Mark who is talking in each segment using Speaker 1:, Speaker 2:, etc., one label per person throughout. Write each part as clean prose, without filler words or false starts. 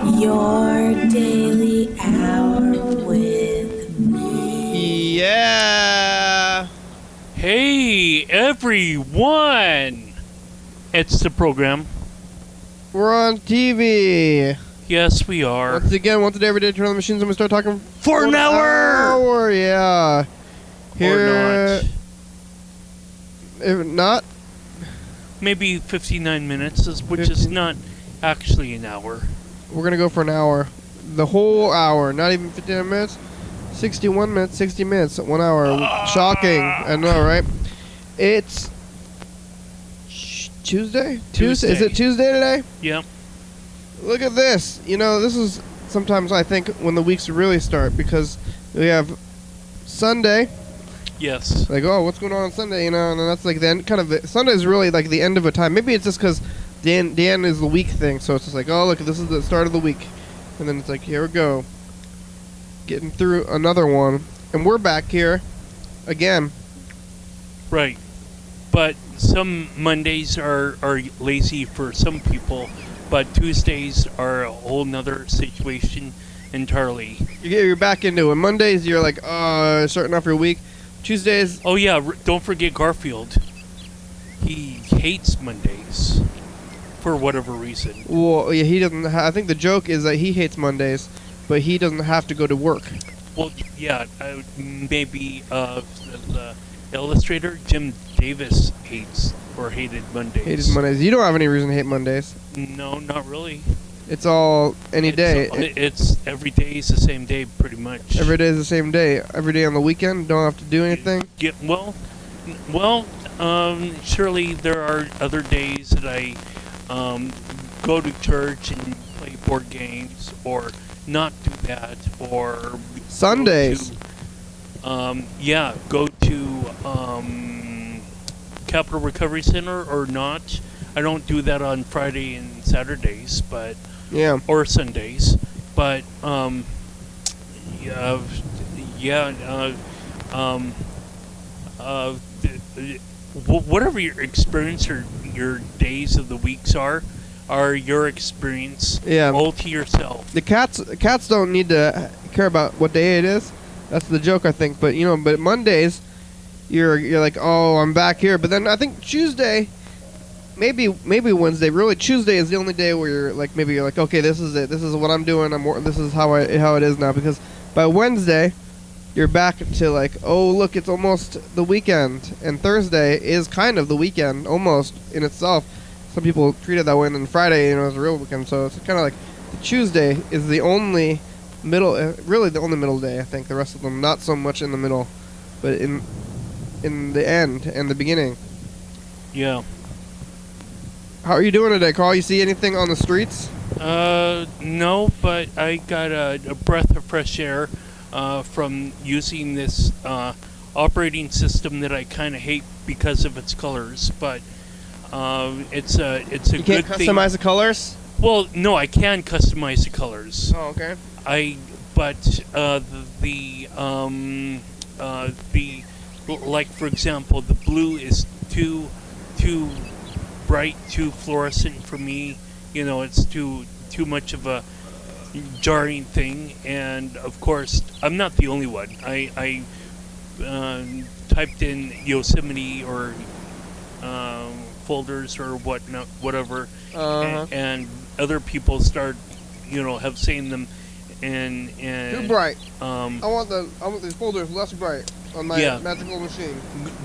Speaker 1: Your daily hour with me.
Speaker 2: Yeah.
Speaker 3: Hey, everyone! It's the program.
Speaker 2: We're on TV.
Speaker 3: Yes, we are.
Speaker 2: Once a day, every day, turn on the machines and we start talking
Speaker 3: For an hour!
Speaker 2: Yeah. Here.
Speaker 3: Or not.
Speaker 2: If not,
Speaker 3: Maybe 59 minutes, which is not actually an hour.
Speaker 2: we're going to go for an hour. The whole hour. Not even 59 minutes. 61 minutes, 60 minutes, 1 hour. Shocking. I know, right? It's Tuesday?
Speaker 3: Tuesday.
Speaker 2: Is it Tuesday today?
Speaker 3: Yep.
Speaker 2: Look at this. You know, this is sometimes I think when the weeks really start because we have Sunday.
Speaker 3: Yes.
Speaker 2: Like, oh, what's going on Sunday? You know, and then that's like the end, kind of Sunday is really like the end of a time. Maybe it's just because the end is the week thing. So it's just like, oh, look, this is the start of the week. And then it's like, here we go. Getting through another one. And we're back here again.
Speaker 3: Right. But some Mondays are lazy for some people, but Tuesdays are a whole nother situation entirely.
Speaker 2: You're back into it. Mondays, you're like, starting off your week. Tuesdays.
Speaker 3: Oh, yeah, don't forget Garfield. He hates Mondays for whatever reason.
Speaker 2: Well, yeah, he doesn't. I think the joke is that he hates Mondays, but he doesn't have to go to work.
Speaker 3: Well, yeah, maybe the illustrator, Jim Davis, hated Mondays.
Speaker 2: Hates Mondays. You don't have any reason to hate Mondays.
Speaker 3: No, not really.
Speaker 2: It's all any day.
Speaker 3: It's every day is the same day, pretty much.
Speaker 2: Every day is the same day. Every day on the weekend, don't have to do anything.
Speaker 3: Yeah, surely there are other days that I go to church and play board games, or not do that, or
Speaker 2: Sundays.
Speaker 3: Go to Capital Recovery Center or not. I don't do that on Friday and Saturdays, but or Sundays, but whatever your experience or your days of the weeks are your experience.
Speaker 2: Yeah.
Speaker 3: All to yourself.
Speaker 2: The cats don't need to care about what day it is. That's the joke, I think. But but Mondays, you're like, oh, I'm back here. But then I think Tuesday. Maybe Wednesday. Really, Tuesday is the only day where you're like, maybe you're like, okay, this is it. This is what I'm doing. This is how it is now. Because by Wednesday, you're back to like, oh, look, it's almost the weekend, and Thursday is kind of the weekend almost in itself. Some people treat it that way, and then Friday, is a real weekend. So it's kind of like Tuesday is the only really the only middle day. I think the rest of them not so much in the middle, but in the end and the beginning.
Speaker 3: Yeah.
Speaker 2: How are you doing today, Carl? You see anything on the streets?
Speaker 3: No, but I got a breath of fresh air from using this operating system that I kind of hate because of its colors. But it's a good thing.
Speaker 2: You can't customize the colors?
Speaker 3: Well, no, I can customize the colors.
Speaker 2: Oh, okay.
Speaker 3: Like, for example, the blue is too bright, too fluorescent for me. It's too much of a jarring thing. And of course, I'm not the only one. I typed in Yosemite or folders or whatever, and other people start, have seen them, and
Speaker 2: too bright.
Speaker 3: I
Speaker 2: want these folders less bright on my magical machine.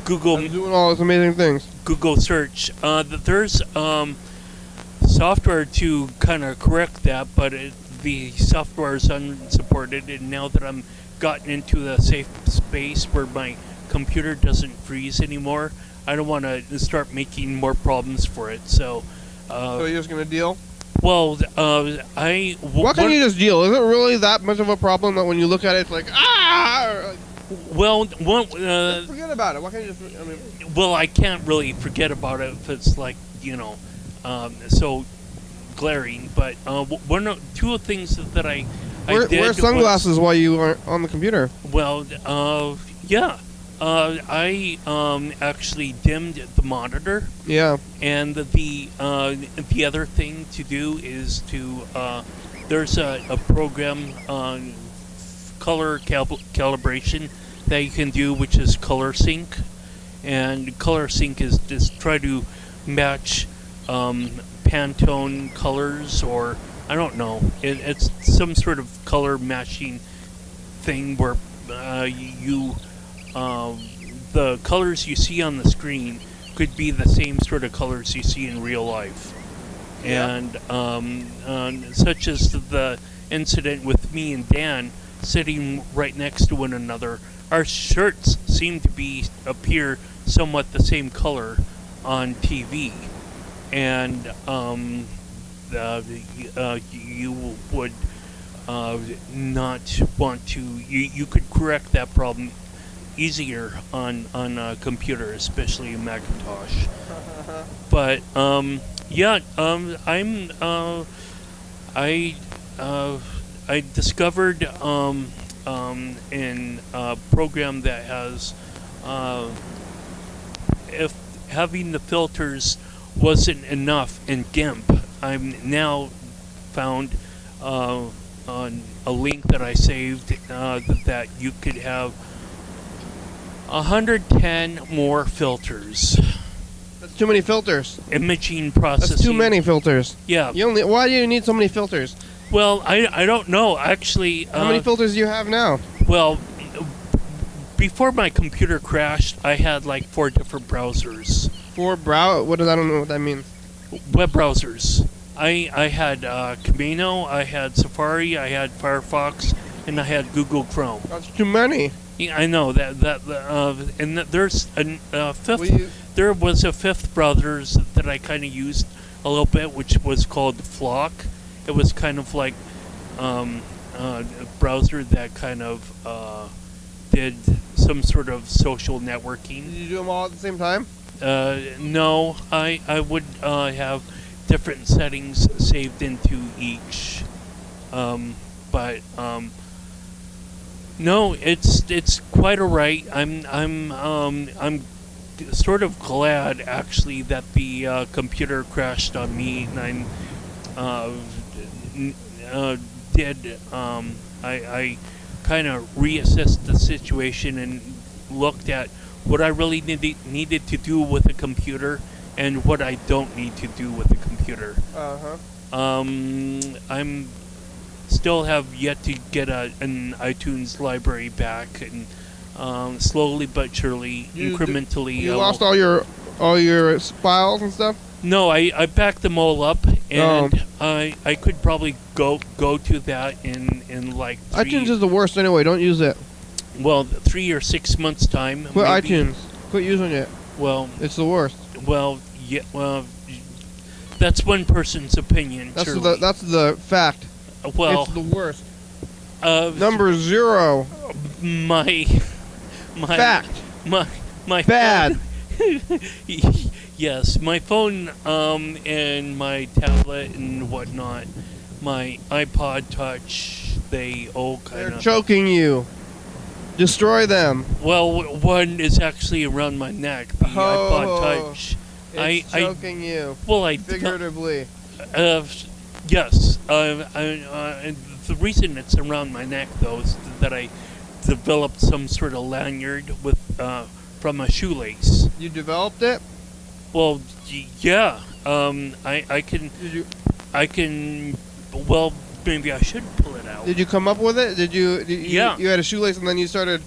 Speaker 3: Google.
Speaker 2: I'm doing all these amazing things.
Speaker 3: Google search. There's software to kind of correct that, but the software is unsupported. And now that I'm gotten into the safe space where my computer doesn't freeze anymore, I don't want to start making more problems for it. So
Speaker 2: you're just gonna deal?
Speaker 3: Well,
Speaker 2: why can't you just deal? Is it really that much of a problem that when you look at it, it's like, ah?
Speaker 3: Well,
Speaker 2: forget about it. Why can't you just?
Speaker 3: Well, I can't really forget about it if it's like so glaring. But two things that I did.
Speaker 2: Wear sunglasses while you are on the computer.
Speaker 3: Well, yeah. I actually dimmed the monitor.
Speaker 2: Yeah.
Speaker 3: And the other thing to do is to there's a program on color calibration that you can do, which is color sync, and color sync is just try to match Pantone colors, or I don't know. It's some sort of color matching thing where the colors you see on the screen could be the same sort of colors you see in real life.
Speaker 2: Yeah.
Speaker 3: And such as the incident with me and Dan sitting right next to one another, our shirts seem to appear somewhat the same color on TV, and you would not want to. You could correct that problem easier on a computer, especially a Macintosh. But I discovered in a program that has if having the filters wasn't enough in GIMP, I'm now found on a link that I saved that you could have 110 more filters.
Speaker 2: That's too many filters.
Speaker 3: Imaging processing.
Speaker 2: That's too many filters.
Speaker 3: Yeah.
Speaker 2: Why do you need so many filters?
Speaker 3: Well, I don't know. Actually,
Speaker 2: how many filters do you have now?
Speaker 3: Well, before my computer crashed, I had like 4 different browsers.
Speaker 2: What does I don't know what that means?
Speaker 3: Web browsers. I had Camino, I had Safari, I had Firefox, and I had Google Chrome.
Speaker 2: That's too many.
Speaker 3: Yeah, I know and there's a fifth. There was a fifth browser that I kind of used a little bit, which was called Flock. It was kind of like a browser that kind of did some sort of social networking.
Speaker 2: Did you do them all at the same time?
Speaker 3: No, I would have different settings saved into each, but no, it's quite alright. I'm sort of glad actually that the computer crashed on me, and I kind of reassessed the situation and looked at what I really needed to do with a computer and what I don't need to do with a computer. I'm still have yet to get an iTunes library back, and slowly but surely, incrementally.
Speaker 2: You lost all your files and stuff?
Speaker 3: No, I backed them all up, and I could probably go to that in like 3.
Speaker 2: iTunes is the worst anyway. Don't use it.
Speaker 3: Well, 3 or 6 months time.
Speaker 2: Quit iTunes. Quit using it.
Speaker 3: Well,
Speaker 2: it's the worst.
Speaker 3: Well, yeah. Well, that's one person's opinion.
Speaker 2: That's the fact.
Speaker 3: Well,
Speaker 2: it's the worst. Number 0.
Speaker 3: My
Speaker 2: fact.
Speaker 3: My
Speaker 2: bad.
Speaker 3: Yes, my phone and my tablet and whatnot, my iPod Touch, they all kind of...
Speaker 2: They're choking you. Destroy them.
Speaker 3: Well, one is actually around my neck, the iPod Touch.
Speaker 2: It's choking you.
Speaker 3: Well,
Speaker 2: figuratively.
Speaker 3: Yes. The reason it's around my neck, though, is that I developed some sort of lanyard with from a shoelace.
Speaker 2: You developed it?
Speaker 3: Well, yeah. I can. I can. Well, maybe I should pull it out.
Speaker 2: Did you come up with it?
Speaker 3: Yeah.
Speaker 2: You had a shoelace and then you started.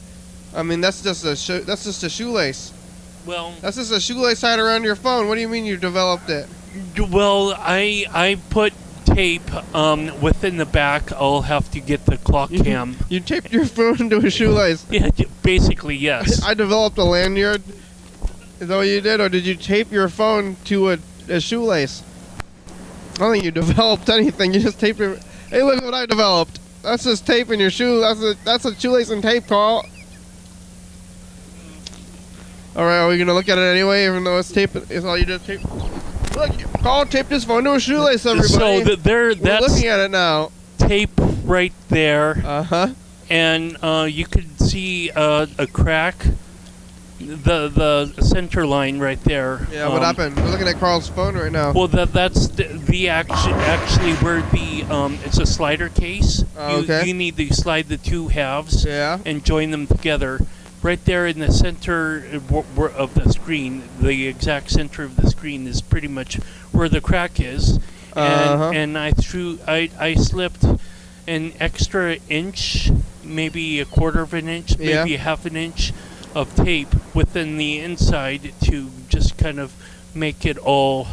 Speaker 2: I mean, that's just a shoelace.
Speaker 3: Well,
Speaker 2: that's just a shoelace tied around your phone. What do you mean you developed it?
Speaker 3: Well, I put tape within the back. I'll have to get the clock cam.
Speaker 2: You taped your phone to a shoelace.
Speaker 3: Yeah, basically, yes.
Speaker 2: I developed a lanyard. Is that what you did, or did you tape your phone to a shoelace? I don't think you developed anything. You just taped it. Hey, look what I developed. That's just tape in your shoe. That's a shoelace and tape, Carl. All right, are we gonna look at it anyway, even though it's tape? It's all you did tape. Look, Carl taped his phone to a shoelace. Everybody.
Speaker 3: So
Speaker 2: we're
Speaker 3: that's
Speaker 2: looking at it now.
Speaker 3: Tape right there.
Speaker 2: Uh huh.
Speaker 3: And you could see a crack the center line right there.
Speaker 2: Yeah, what happened? We're looking at Carl's phone right now.
Speaker 3: Well, that's the actually where the it's a slider case.
Speaker 2: Okay.
Speaker 3: You need to slide the two halves
Speaker 2: Yeah.
Speaker 3: and join them together. Right there in the center of the screen, the exact center of the screen is pretty much where the crack is. And I slipped an extra inch, maybe a quarter of an inch, maybe half an inch of tape within the inside to just kind of make it all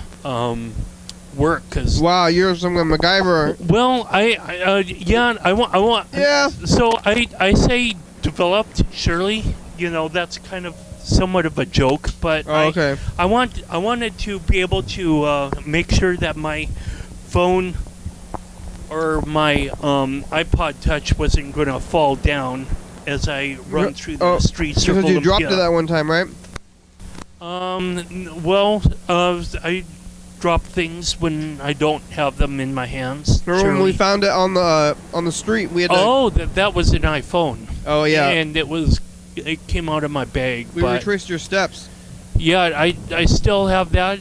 Speaker 3: work. Cause
Speaker 2: Wow, you're some MacGyver.
Speaker 3: well, I want.
Speaker 2: Yeah.
Speaker 3: So I say developed. Surely, that's kind of somewhat of a joke, but
Speaker 2: Okay.
Speaker 3: I wanted to be able to make sure that my phone or my iPod Touch wasn't going to fall down as I run through the streets.
Speaker 2: Because you dropped it that one time, right?
Speaker 3: Well, I drop things when I don't have them in my hands.
Speaker 2: Remember when we found it on the street? We had to,
Speaker 3: Oh, that was an iPhone.
Speaker 2: Oh yeah.
Speaker 3: And it came out of my bag.
Speaker 2: We retraced your steps.
Speaker 3: Yeah, I still have that.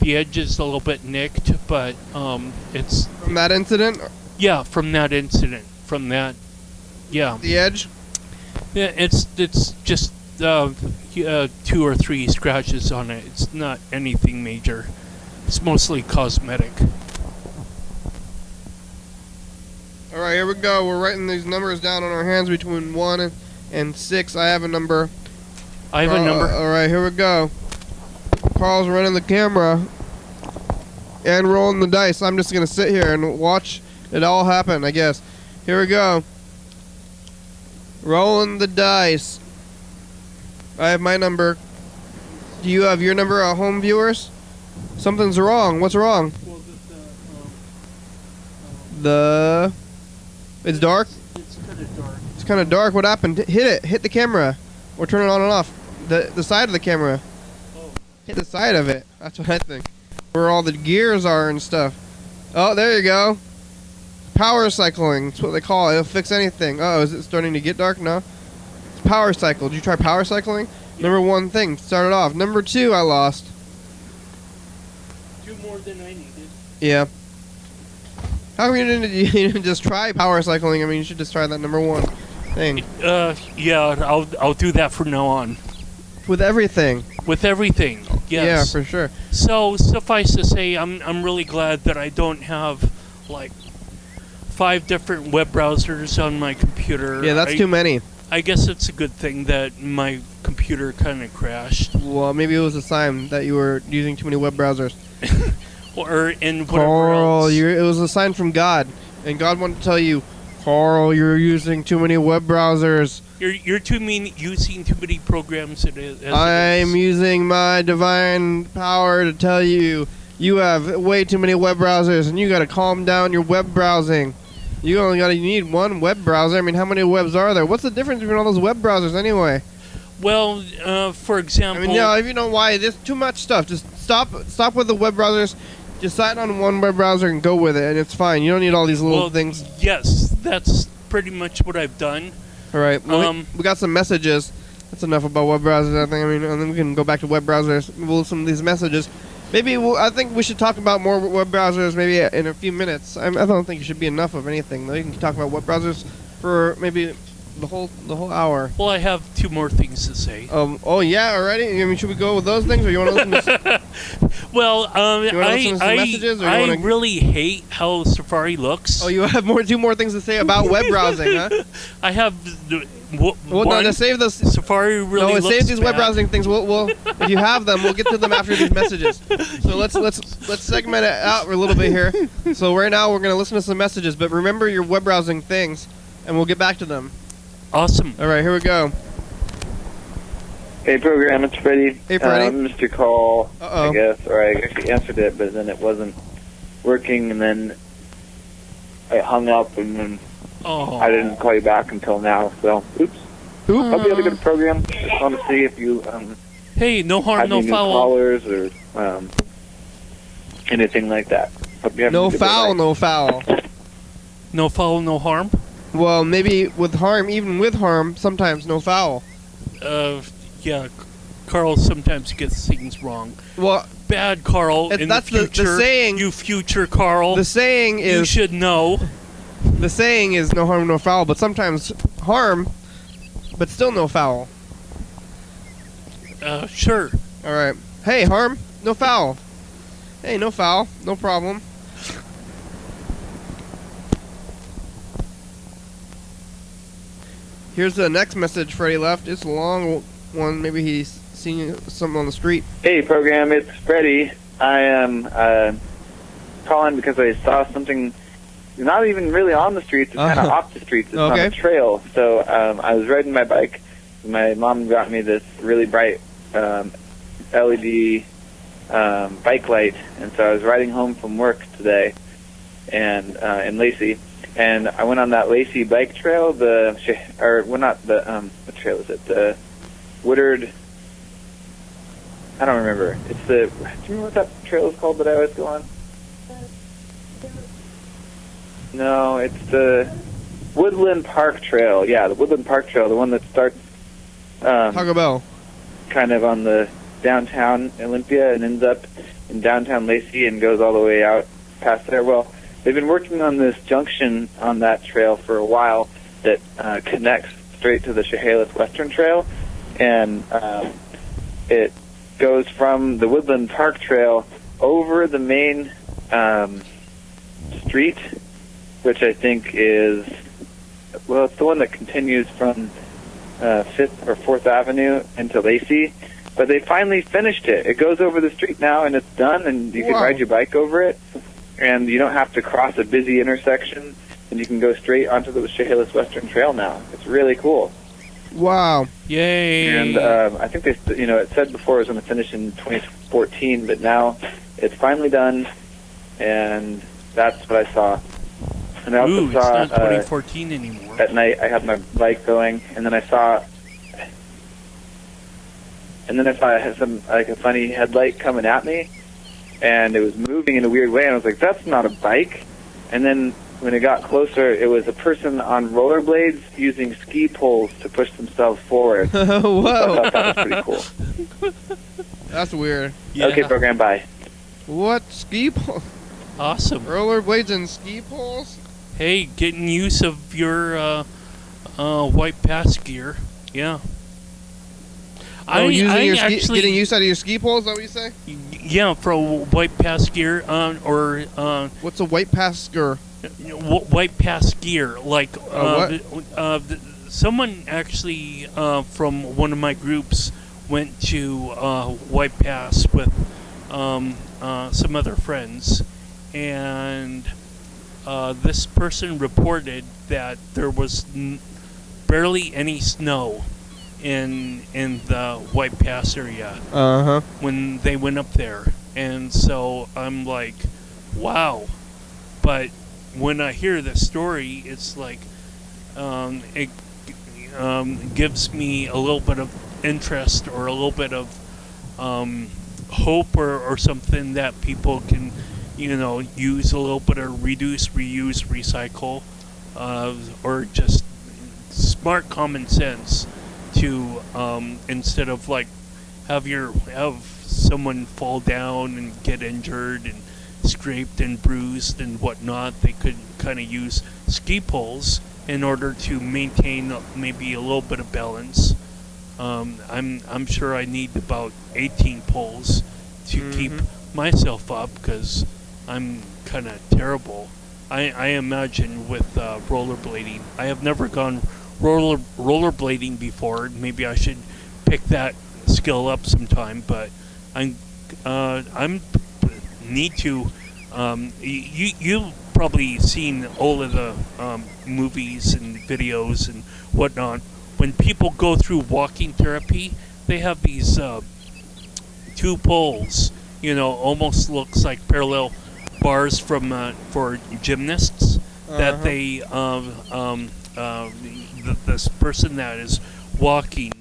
Speaker 3: The edge is a little bit nicked, but it's
Speaker 2: From that incident?
Speaker 3: yeah, from that incident, from that, yeah.
Speaker 2: The edge?
Speaker 3: Yeah, it's just 2 or 3 scratches on it. It's not anything major. It's mostly cosmetic.
Speaker 2: Alright, here we go. We're writing these numbers down on our hands between 1 and 6. I have a number.
Speaker 3: I have a number.
Speaker 2: Alright, here we go. Carl's running the camera and rolling the dice. I'm just going to sit here and watch it all happen, I guess. Here we go. Rolling the dice. I have my number. Do you have your number, home viewers? Something's wrong. What's wrong? It's dark?
Speaker 3: It's kind of dark.
Speaker 2: It's kind of dark. What happened? Hit it. Hit the camera. Or turn it on and off. The side of the camera.
Speaker 3: Oh.
Speaker 2: Hit the side of it. That's what I think. Where all the gears are and stuff. Oh, there you go. Power cycling. That's what they call it. It'll fix anything. Oh, is it starting to get dark? No. It's power cycle. Did you try power cycling?
Speaker 3: Yeah.
Speaker 2: Number 1 thing. Started off. Number 2, I lost.
Speaker 3: 2 more than I needed.
Speaker 2: Yeah. How come you didn't just try power cycling? I mean, you should just try that number 1 thing.
Speaker 3: Yeah, I'll do that from now on.
Speaker 2: With everything.
Speaker 3: With everything, yes.
Speaker 2: Yeah, for sure.
Speaker 3: So suffice to say, I'm really glad that I don't have like 5 different web browsers on my computer.
Speaker 2: Yeah, that's too many.
Speaker 3: I guess it's a good thing that my computer kind of crashed.
Speaker 2: Well, maybe it was a sign that you were using too many web browsers.
Speaker 3: Or in whatever
Speaker 2: Carl,
Speaker 3: else.
Speaker 2: it was a sign from God, and God wanted to tell you, Carl, you're using too many web browsers.
Speaker 3: You're using too many programs.
Speaker 2: I'm using my divine power to tell you, you have way too many web browsers, and you got to calm down your web browsing. You need 1 web browser. I mean, how many webs are there? What's the difference between all those web browsers anyway?
Speaker 3: Well, for example,
Speaker 2: I mean, if you know why, there's too much stuff. Just stop with the web browsers. Just sign on 1 web browser and go with it, and it's fine. You don't need all these little things.
Speaker 3: Yes, that's pretty much what I've done.
Speaker 2: All right. Well, we got some messages. That's enough about web browsers, I think. I mean, and then we can go back to web browsers. We'll listen to these messages. Maybe I think we should talk about more web browsers maybe in a few minutes. I don't think it should be enough of anything, though. You can talk about web browsers for maybe the whole hour.
Speaker 3: Well, I have 2 more things to say.
Speaker 2: Oh yeah, already. I mean, should we go with those things, or you want to listen to?
Speaker 3: Well,
Speaker 2: you wanna listen to some messages, or you
Speaker 3: I
Speaker 2: wanna...
Speaker 3: really hate how Safari looks.
Speaker 2: Oh, you have 2 more things to say about web browsing, huh?
Speaker 3: I have.
Speaker 2: Well, no, to save those.
Speaker 3: Safari really looks
Speaker 2: save these web
Speaker 3: bad.
Speaker 2: browsing things. We'll if you have them, we'll get to them after these messages. So let's segment it out a little bit here. So right now we're gonna listen to some messages, but remember your web browsing things, and we'll get back to them.
Speaker 3: Awesome.
Speaker 2: All right, here we go.
Speaker 4: Hey, program, it's Freddie.
Speaker 2: Hey, Freddie.
Speaker 4: Missed your call,
Speaker 2: Uh-oh.
Speaker 4: I guess, or I actually answered it, but then it wasn't working, and then I hung up, and then I didn't call you back until now, so oops. Hope you had a good program. Just want to see if you
Speaker 3: hey, no harm,
Speaker 4: have
Speaker 3: no
Speaker 4: any new
Speaker 3: foul.
Speaker 4: callers or anything like that. Hope you have
Speaker 2: No
Speaker 4: a good
Speaker 2: foul,
Speaker 4: day.
Speaker 2: no foul.
Speaker 3: No foul, no harm.
Speaker 2: Well, maybe with harm, even with harm, sometimes no foul.
Speaker 3: Yeah, Carl sometimes gets things wrong.
Speaker 2: Well,
Speaker 3: bad Carl in
Speaker 2: that's
Speaker 3: the future.
Speaker 2: the saying.
Speaker 3: You future Carl.
Speaker 2: The saying is.
Speaker 3: You should know.
Speaker 2: The saying is no harm, no foul, but sometimes harm, but still no foul.
Speaker 3: Sure.
Speaker 2: All right. Hey, harm, no foul. Hey, no foul, no problem. Here's the next message Freddie left. It's a long one. Maybe he's seen something on the street.
Speaker 4: Hey, program, it's Freddie. I am calling because I saw something not even really on the streets. It's kind of off the streets. It's on a trail. So I was riding my bike. My mom got me this really bright LED bike light, and so I was riding home from work today, and in Lacey, and I went on that Lacey bike trail. What trail is it? The Woodard. I don't remember. It's the. Do you remember what that trail is called that I always go on? No, it's the Woodland Park Trail. Yeah, the Woodland Park Trail, the one that starts
Speaker 2: Taco Bell,
Speaker 4: kind of on the downtown Olympia and ends up in downtown Lacey and goes all the way out past there. Well, they've been working on this junction on that trail for a while that connects straight to the Chehalis Western Trail, and it goes from the Woodland Park Trail over the main street, which I think is, well, it's the one that continues from 5th or 4th Avenue into Lacey. But they finally finished it. It goes over the street now, and it's done, and you can ride your bike over it, and you don't have to cross a busy intersection, and you can go straight onto the Chehalis Western Trail now. It's really cool.
Speaker 2: Wow.
Speaker 3: Yay.
Speaker 4: And I think it said before it was going to finish in 2014, but now it's finally done, and that's what I saw. And I also saw,
Speaker 3: it's not 2014 anymore.
Speaker 4: At night, I had my bike going, and then I saw a funny headlight coming at me, and it was moving in a weird way, and I was like, that's not a bike. And then when it got closer, it was a person on rollerblades using ski poles to push themselves forward.
Speaker 2: Whoa.
Speaker 4: I thought that was pretty cool.
Speaker 2: That's weird.
Speaker 3: Yeah.
Speaker 4: Okay, program, bye.
Speaker 2: What? Ski poles?
Speaker 3: Awesome.
Speaker 2: Rollerblades and ski poles?
Speaker 3: Hey, getting use of your white pass gear. Yeah.
Speaker 2: Getting use out of your ski poles, is that what you say?
Speaker 3: Yeah, for a white pass gear, or
Speaker 2: what's a white pass gear?
Speaker 3: White pass gear, like someone actually from one of my groups went to White Pass with some other friends, and this person reported that there was barely any snow in the White Pass area when they went up there, and so I'm like, wow. But when I hear the story, it's like it gives me a little bit of interest or a little bit of hope or something that people can, use a little bit of reduce, reuse, recycle, or just smart common sense to instead of like have someone fall down and get injured and scraped and bruised and whatnot. They could kind of use ski poles in order to maintain maybe a little bit of balance. I'm sure I need about 18 poles to keep myself up because I'm kind of terrible. I imagine with rollerblading. I have never gone rollerblading before. Maybe I should pick that skill up sometime. But I'm need to. You've probably seen all of the movies and videos and whatnot. When people go through walking therapy, they have these 2 poles. Almost looks like parallel bars for gymnasts that they this person that is walking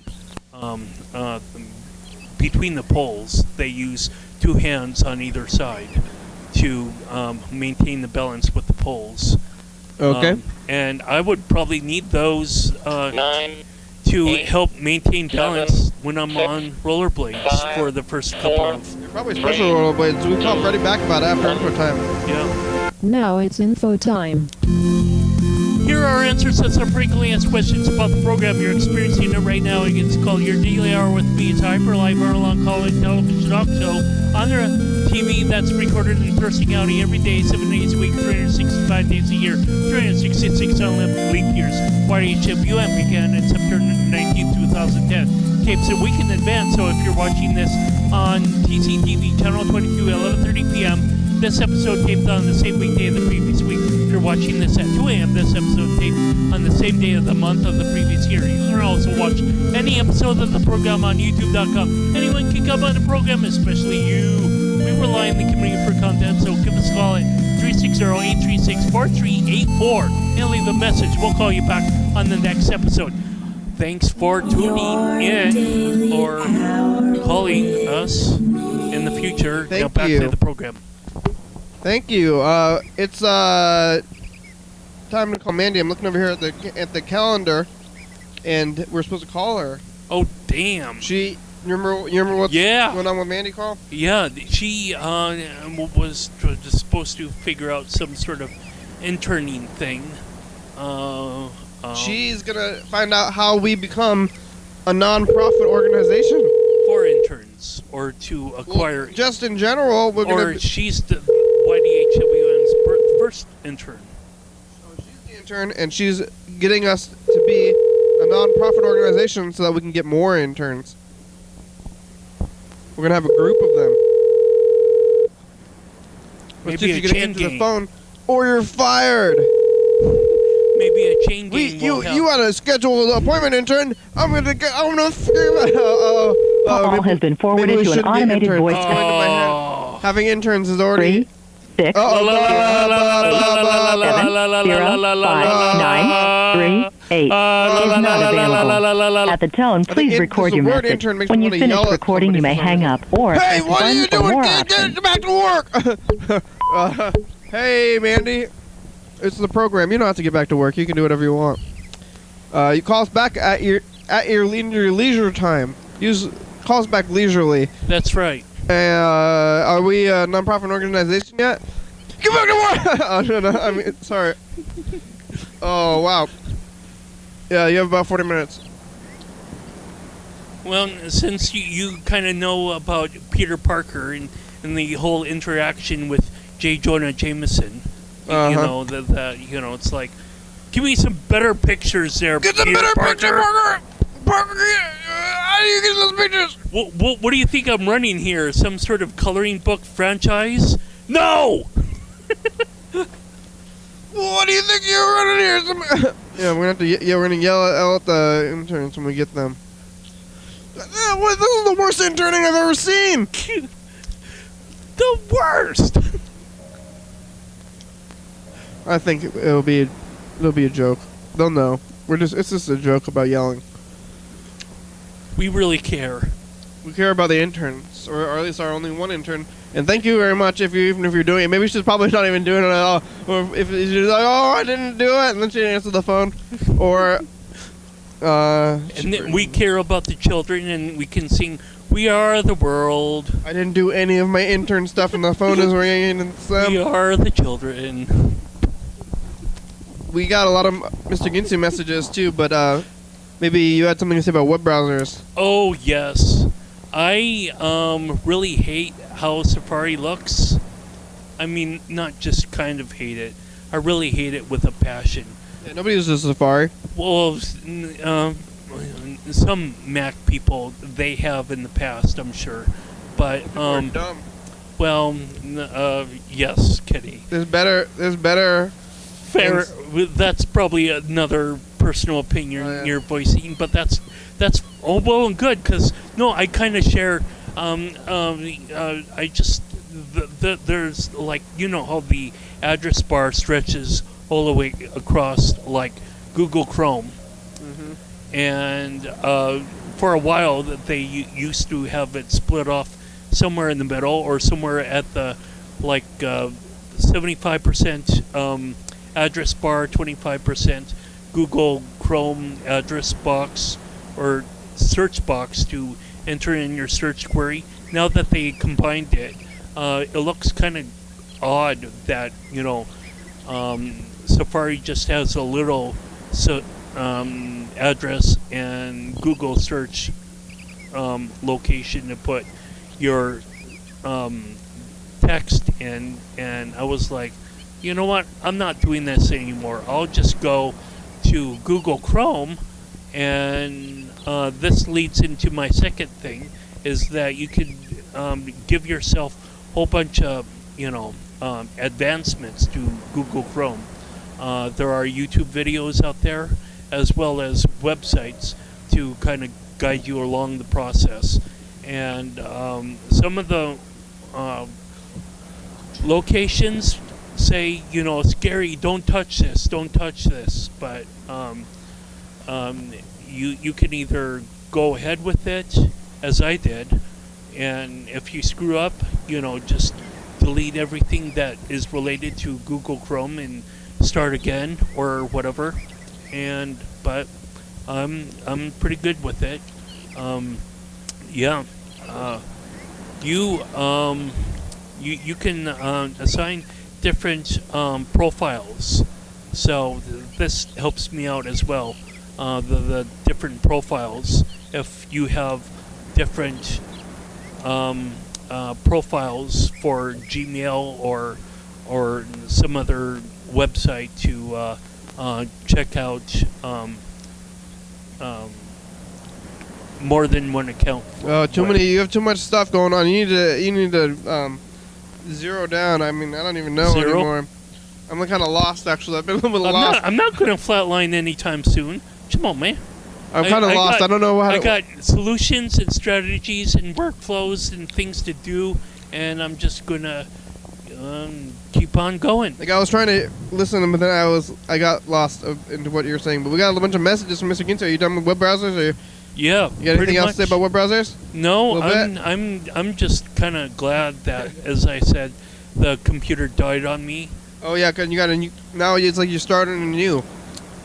Speaker 3: between the poles, they use 2 hands on either side to maintain the balance with the poles.
Speaker 2: Okay.
Speaker 3: And I would probably need those to help maintain balance when I'm on rollerblades for the first couple of.
Speaker 2: Probably special rollerblades. We call Freddie back about after info time.
Speaker 3: Yeah.
Speaker 5: Now it's info time.
Speaker 3: Here are answers to some frequently asked questions about the program you're experiencing it right now. It's called Your Daily Hour with Me. It's a hyper-live hour-long call-in television talk show on the TV that's recorded in Thurston County every day, 7 days a week, 365 days a year, 366 on leap years. YDHWM began in September 19, 2010. Tapes a week in advance, so if you're watching this on TCTV Channel 22 at 11:30 p.m., this episode taped on the same weekday of the previous week. If you're watching this at 2 a.m., this episode taped on the same day of the month of the previous year. You can also watch any episode of the program on YouTube.com. Anyone can come on the program, especially you. We rely on the community for content, so give us a call at 360-836-4384 and leave a message. We'll call you back on the next episode. Thanks for tuning in or calling us in the future. Now back to the program.
Speaker 2: Thank you. It's time to call Mandi. I'm looking over here at the calendar, and we're supposed to call her.
Speaker 3: Oh, damn.
Speaker 2: You remember what's going on with Mandi, Carl?
Speaker 3: Yeah, she was supposed to figure out some sort of interning thing.
Speaker 2: She's gonna find out how we become a non-profit organization
Speaker 3: for interns, or to acquire.
Speaker 2: Well, just in general, we're gonna.
Speaker 3: Or she's the YDHWM's first intern.
Speaker 2: So she's the intern, and she's getting us to be a non-profit organization so that we can get more interns. We're gonna have a group of them.
Speaker 3: Maybe
Speaker 2: you get into the phone, or you're fired.
Speaker 3: Maybe a chain gang will help.
Speaker 2: You want to schedule an appointment, intern? I'm gonna figure
Speaker 6: Call has been forwarded to an automated voice.
Speaker 2: Having interns is already.
Speaker 6: 3, 6, 7, 0, 5, 9, 3, 8 is not available. At the tone, please record your message. When you finish recording, you may hang up or
Speaker 2: hey, what are you doing?
Speaker 6: Get
Speaker 2: back to work. Hey, Mandi. It's the program. You don't have to get back to work. You can do whatever you want. You call us back at your leisure time. Call us back leisurely.
Speaker 3: That's right.
Speaker 2: Are we a non-profit organization yet? Get back to work! Oh, no, I mean, sorry. Oh, wow. Yeah, you have about 40 minutes.
Speaker 3: Well, since you kind of know about Peter Parker and the whole interaction with J. Jonah Jameson, you know, it's like, give me some better pictures there,
Speaker 2: Get some better pictures, Parker! Parker, how do you get those pictures?
Speaker 3: What do you think I'm running here? Some sort of coloring book franchise? No!
Speaker 2: What do you think you're running here? Yeah, we're gonna yell at the interns when we get them. This is the worst interning I've ever seen.
Speaker 3: The worst.
Speaker 2: I think it'll be a joke. They'll know. It's just a joke about yelling.
Speaker 3: We really care.
Speaker 2: We care about the interns, or at least our only one intern. And thank you very much even if you're doing it. Maybe she's probably not even doing it at all. Or if she's like, oh, I didn't do it, and then she didn't answer the phone. Or,
Speaker 3: and then we care about the children, and we can sing, "We Are the World."
Speaker 2: I didn't do any of my intern stuff, and the phone is ringing. And
Speaker 3: we are the children.
Speaker 2: We got a lot of Mr. Ginsey messages, too, but maybe you had something to say about web browsers.
Speaker 3: Oh, yes. I really hate how Safari looks. I mean, not just kind of hate it. I really hate it with a passion.
Speaker 2: Yeah, nobody uses Safari.
Speaker 3: Well, some Mac people, they have in the past, I'm sure. But,
Speaker 2: People are dumb.
Speaker 3: Well, yes, Kitty.
Speaker 2: There's better...
Speaker 3: Fair. That's probably another personal opinion you're voicing, but that's all well and good, because I kind of share. I just there's like, you know how the address bar stretches all the way across like Google Chrome, and for a while that they used to have it split off somewhere in the middle or somewhere at the like 75%. Address bar, 25% Google Chrome address box, or search box to enter in your search query. Now that they combined it, it looks kind of odd that Safari just has a little address and Google search location to put your text in, and I was like, you know what? I'm not doing this anymore. I'll just go to Google Chrome, and this leads into my second thing, is that you can give yourself a whole bunch of advancements to Google Chrome. There are YouTube videos out there, as well as websites to kind of guide you along the process. And some of the locations say, scary, don't touch this. But you can either go ahead with it, as I did, and if you screw up, just delete everything that is related to Google Chrome and start again or whatever. But I'm pretty good with it. You can assign different profiles, so this helps me out as well. The different profiles, if you have different profiles for Gmail or some other website to check out more than one account.
Speaker 2: You have too much stuff going on. You need to zero down. I mean, I don't even know anymore. I'm kind of lost, actually. I've been a little bit lost.
Speaker 3: I'm not going to flatline anytime soon. Come on, man.
Speaker 2: I'm kind of lost. I don't know how.
Speaker 3: I got solutions and strategies and workflows and things to do, and I'm just gonna keep on going.
Speaker 2: Like, I was trying to listen, but then I got lost into what you were saying. But we got a bunch of messages from Mr. Ginto. Are you done with web browsers? Or
Speaker 3: yeah.
Speaker 2: You got anything else to say about web browsers?
Speaker 3: No, I'm just kind of glad that, as I said, the computer died on me.
Speaker 2: Oh yeah, because you got a new. Now it's like you're starting anew.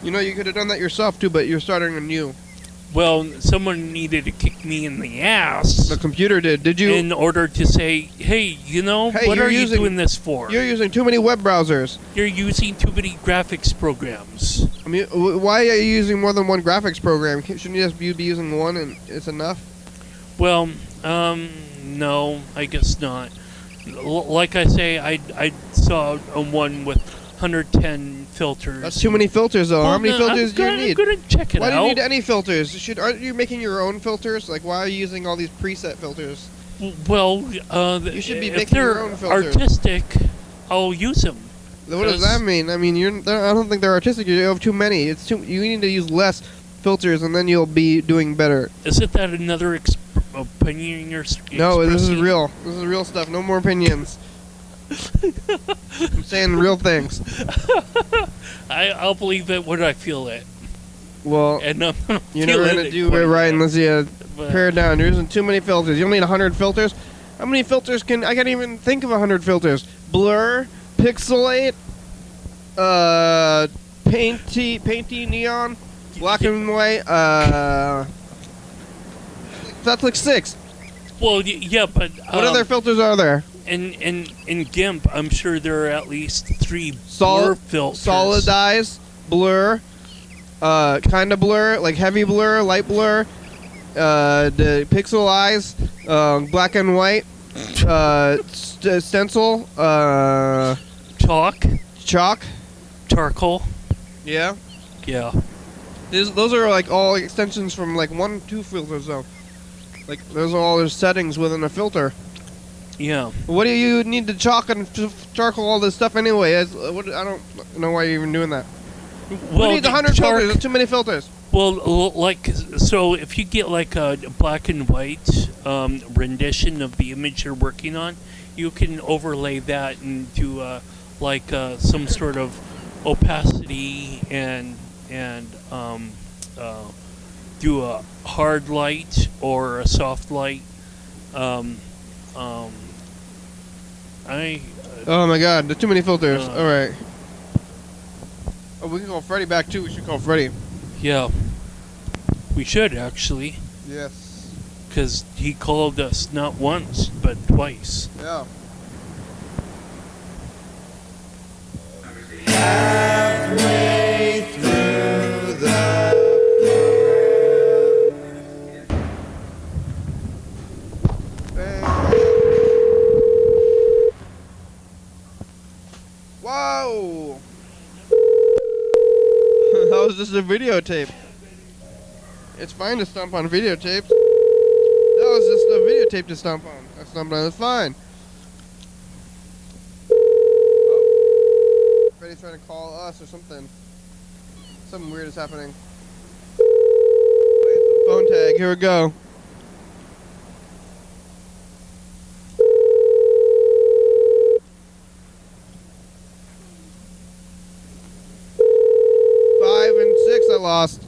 Speaker 2: You could have done that yourself too, but you're starting anew.
Speaker 3: Well, someone needed to kick me in the ass.
Speaker 2: The computer did. Did you?
Speaker 3: In order to say, hey, what are you doing this for?
Speaker 2: You're using too many web browsers.
Speaker 3: You're using too many graphics programs.
Speaker 2: I mean, why are you using more than one graphics program? Shouldn't you just be using one and it's enough?
Speaker 3: Well, no, I guess not. Like I say, I saw one with 110 filters.
Speaker 2: That's too many filters, though. How many filters do you need?
Speaker 3: I'm gonna check it out.
Speaker 2: Why do you need any filters? Aren't you making your own filters? Like, why are you using all these preset filters?
Speaker 3: Well,
Speaker 2: you should be making your own filters.
Speaker 3: If they're artistic, I'll use them.
Speaker 2: What does that mean? I mean, I don't think they're artistic. You have too many. You need to use less filters, and then you'll be doing better.
Speaker 3: Isn't that another opinion you're expressing?
Speaker 2: No, this is real. This is real stuff. No more opinions. I'm saying real things.
Speaker 3: I'll believe it when I feel it.
Speaker 2: Well,
Speaker 3: and
Speaker 2: you're never going to do it right unless you pare it down. You're using too many filters. You'll need 100 filters. How many filters I can't even think of 100 filters. Blur, pixelate, painty neon, black and white. That's like 6.
Speaker 3: Well, yeah, but
Speaker 2: what other filters are there?
Speaker 3: In GIMP, I'm sure there are at least 3 blur filters.
Speaker 2: Solidize, blur, kind of blur, like heavy blur, light blur, the pixelize, black and white, stencil, chalk,
Speaker 3: charcoal.
Speaker 2: Yeah.
Speaker 3: Yeah.
Speaker 2: Those are like all extensions from like 2 filters though. Like those are all their settings within a filter.
Speaker 3: Yeah.
Speaker 2: What do you need to chalk and charcoal all this stuff anyway? I don't know why you're even doing that.
Speaker 3: Well,
Speaker 2: you need 100 filters. That's too many filters.
Speaker 3: Well, so if you get like a black and white rendition of the image you're working on, you can overlay that into some sort of opacity and do a hard light or a soft light.
Speaker 2: Oh my God, there's too many filters. All right. Oh, we can call Freddy back too. We should call Freddy.
Speaker 3: Yeah. We should, actually.
Speaker 2: Yes.
Speaker 3: Because he called us not once, but twice.
Speaker 2: Yeah.
Speaker 1: Halfway through the
Speaker 2: Whoa! That was just a videotape. It's fine to stomp on videotapes. That was just a videotape to stomp on. I stomped on it. It's fine. Oh. Freddy's trying to call us or something. Something weird is happening. Playing some phone tag. Here we go. I lost.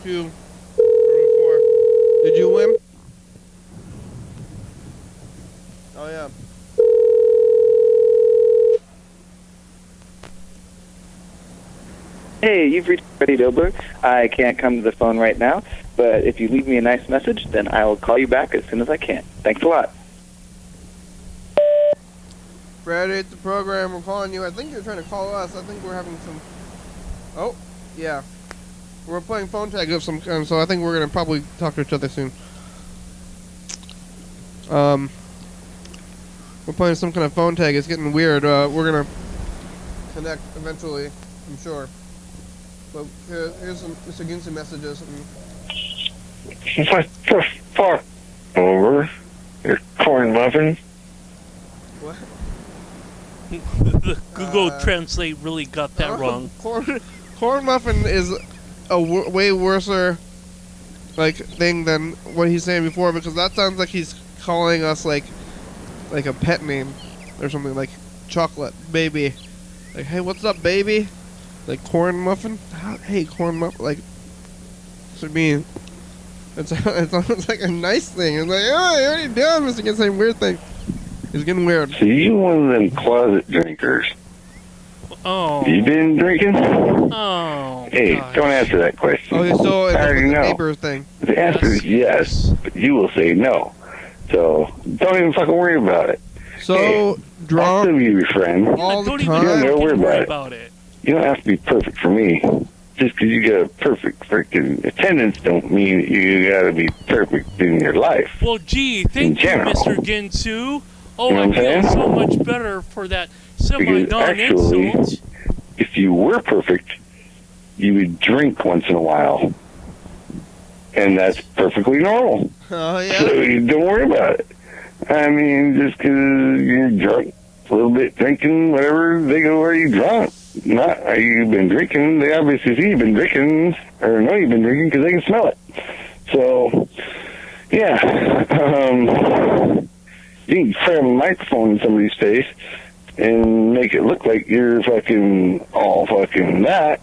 Speaker 2: 2, 3, 4. Did you win? Oh yeah.
Speaker 4: Hey, you've reached Freddie Dobler. I can't come to the phone right now, but if you leave me a nice message, then I will call you back as soon as I can. Thanks a lot.
Speaker 2: Freddy, it's the program. We're calling you. I think you're trying to call us. I think we're having some... Oh, yeah. We're playing phone tag of some kind, so I think we're going to probably talk to each other soon. We're playing some kind of phone tag. It's getting weird. We're going to connect eventually, I'm sure. But here's some Mr. Ginsey messages.
Speaker 7: What the fuck? Over. Your corn muffin?
Speaker 2: What?
Speaker 3: The Google Translate really got that wrong.
Speaker 2: Corn muffin is a way worser thing than what he's saying before, because that sounds like he's calling us like a pet name or something, like chocolate baby. Like, hey, what's up, baby? Like corn muffin? Hey, corn muffin. Like, to me, it sounds like a nice thing. It's like, oh, what are you doing, Mr. Ginsey? Same weird thing. It's getting weird.
Speaker 7: So you one of them closet drinkers?
Speaker 3: Oh.
Speaker 7: You been drinking?
Speaker 3: Oh.
Speaker 7: Hey,
Speaker 3: gosh.
Speaker 7: don't answer that question.
Speaker 2: Oh, so it's
Speaker 7: I already
Speaker 2: like
Speaker 7: know.
Speaker 2: a neighbor thing.
Speaker 7: The answer is yes, but you will say no. So don't even fucking worry about it.
Speaker 2: So
Speaker 7: I'll
Speaker 2: drunk
Speaker 7: still be your friend.
Speaker 2: all the
Speaker 3: Don't even
Speaker 2: time.
Speaker 7: Don't worry
Speaker 3: worry
Speaker 7: about
Speaker 3: about it.
Speaker 7: You don't have to be perfect for me. Just because you got a perfect freaking attendance don't mean you got to be perfect in your life.
Speaker 3: Well, gee, thank you,
Speaker 7: general.
Speaker 3: Mr. Ginsu. Oh,
Speaker 7: You know
Speaker 3: I
Speaker 7: what I'm
Speaker 3: feel
Speaker 7: saying?
Speaker 3: so much better for that
Speaker 7: Because
Speaker 3: semi-non-insult.
Speaker 7: if you were perfect, you would drink once in a while. And that's perfectly normal.
Speaker 2: Oh, yeah.
Speaker 7: So you don't worry about it. I mean, just because you're drunk, a little bit drinking, whatever, they go, are you drunk? Not, are you been drinking? They obviously see you've been drinking, or know you've been drinking because they can smell it. So, yeah. You can cram a microphone in somebody's face and make it look like you're fucking all fucking that,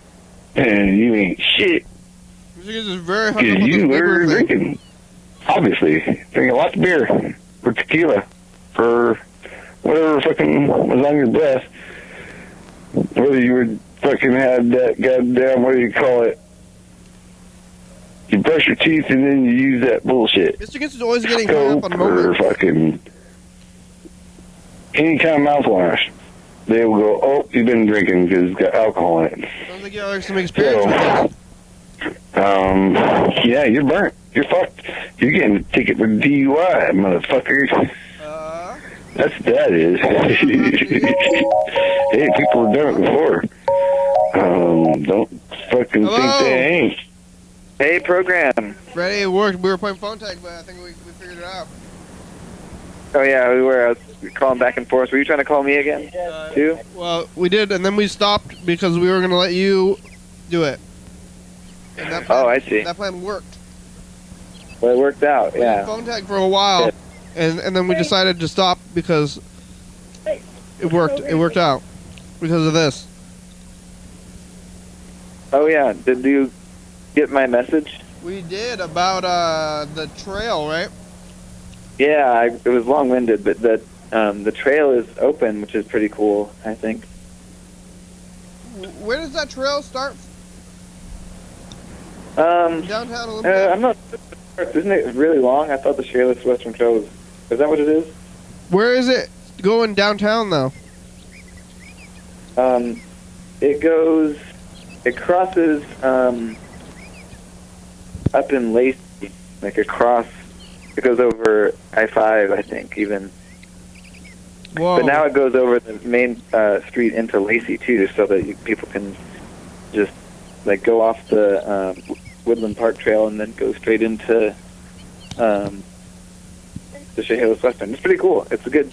Speaker 7: and you ain't shit.
Speaker 2: This is very hard
Speaker 7: Because
Speaker 2: to
Speaker 7: you were drinking. Obviously. Drinking lots of beer, or tequila, or whatever fucking was on your breath. Whether you were fucking had that goddamn, what do you call it? You brush your teeth and then you use that bullshit.
Speaker 2: Mr. Ginsey is always getting hung up on
Speaker 7: Or
Speaker 2: moments.
Speaker 7: fucking any kind of mouthwash. They will go, oh, you've been drinking because it's got alcohol in it.
Speaker 2: Sounds like you have some experience with that.
Speaker 7: Yeah, you're burnt. You're fucked. You're getting a ticket for DUI, motherfucker. That's what that is. Hey, people have done it before. Don't fucking
Speaker 2: Hello?
Speaker 7: think they ain't.
Speaker 4: Hey, program.
Speaker 2: Freddy, it worked. We were playing phone tag, but I think we figured it out.
Speaker 4: Oh, yeah, we were. I was calling back and forth. Were you trying to call me again, too?
Speaker 2: Well, we did, and then we stopped because we were going to let you do it. And that plan,
Speaker 4: I see.
Speaker 2: That plan worked.
Speaker 4: Well, it worked out,
Speaker 2: We did
Speaker 4: yeah.
Speaker 2: phone tag for a while, and then we decided to stop because it worked. It worked out because of this.
Speaker 4: Oh, yeah. Did you get my message?
Speaker 2: We did about the trail, right?
Speaker 4: Yeah, it was long-winded, but the trail is open, which is pretty cool, I think.
Speaker 2: Where does that trail start Downtown Olympia?
Speaker 4: I'm not. Isn't it really long? I thought the Cheerless Western Trail was. Is that what it is?
Speaker 2: Where is it going downtown though?
Speaker 4: It crosses up in Lacey, like across. It goes over I-5, I think, even.
Speaker 2: Whoa.
Speaker 4: But now it goes over the main street into Lacey too, so that people can just like go off the Woodland Park Trail and then go straight into the Chehalis Western. It's pretty cool. It's a good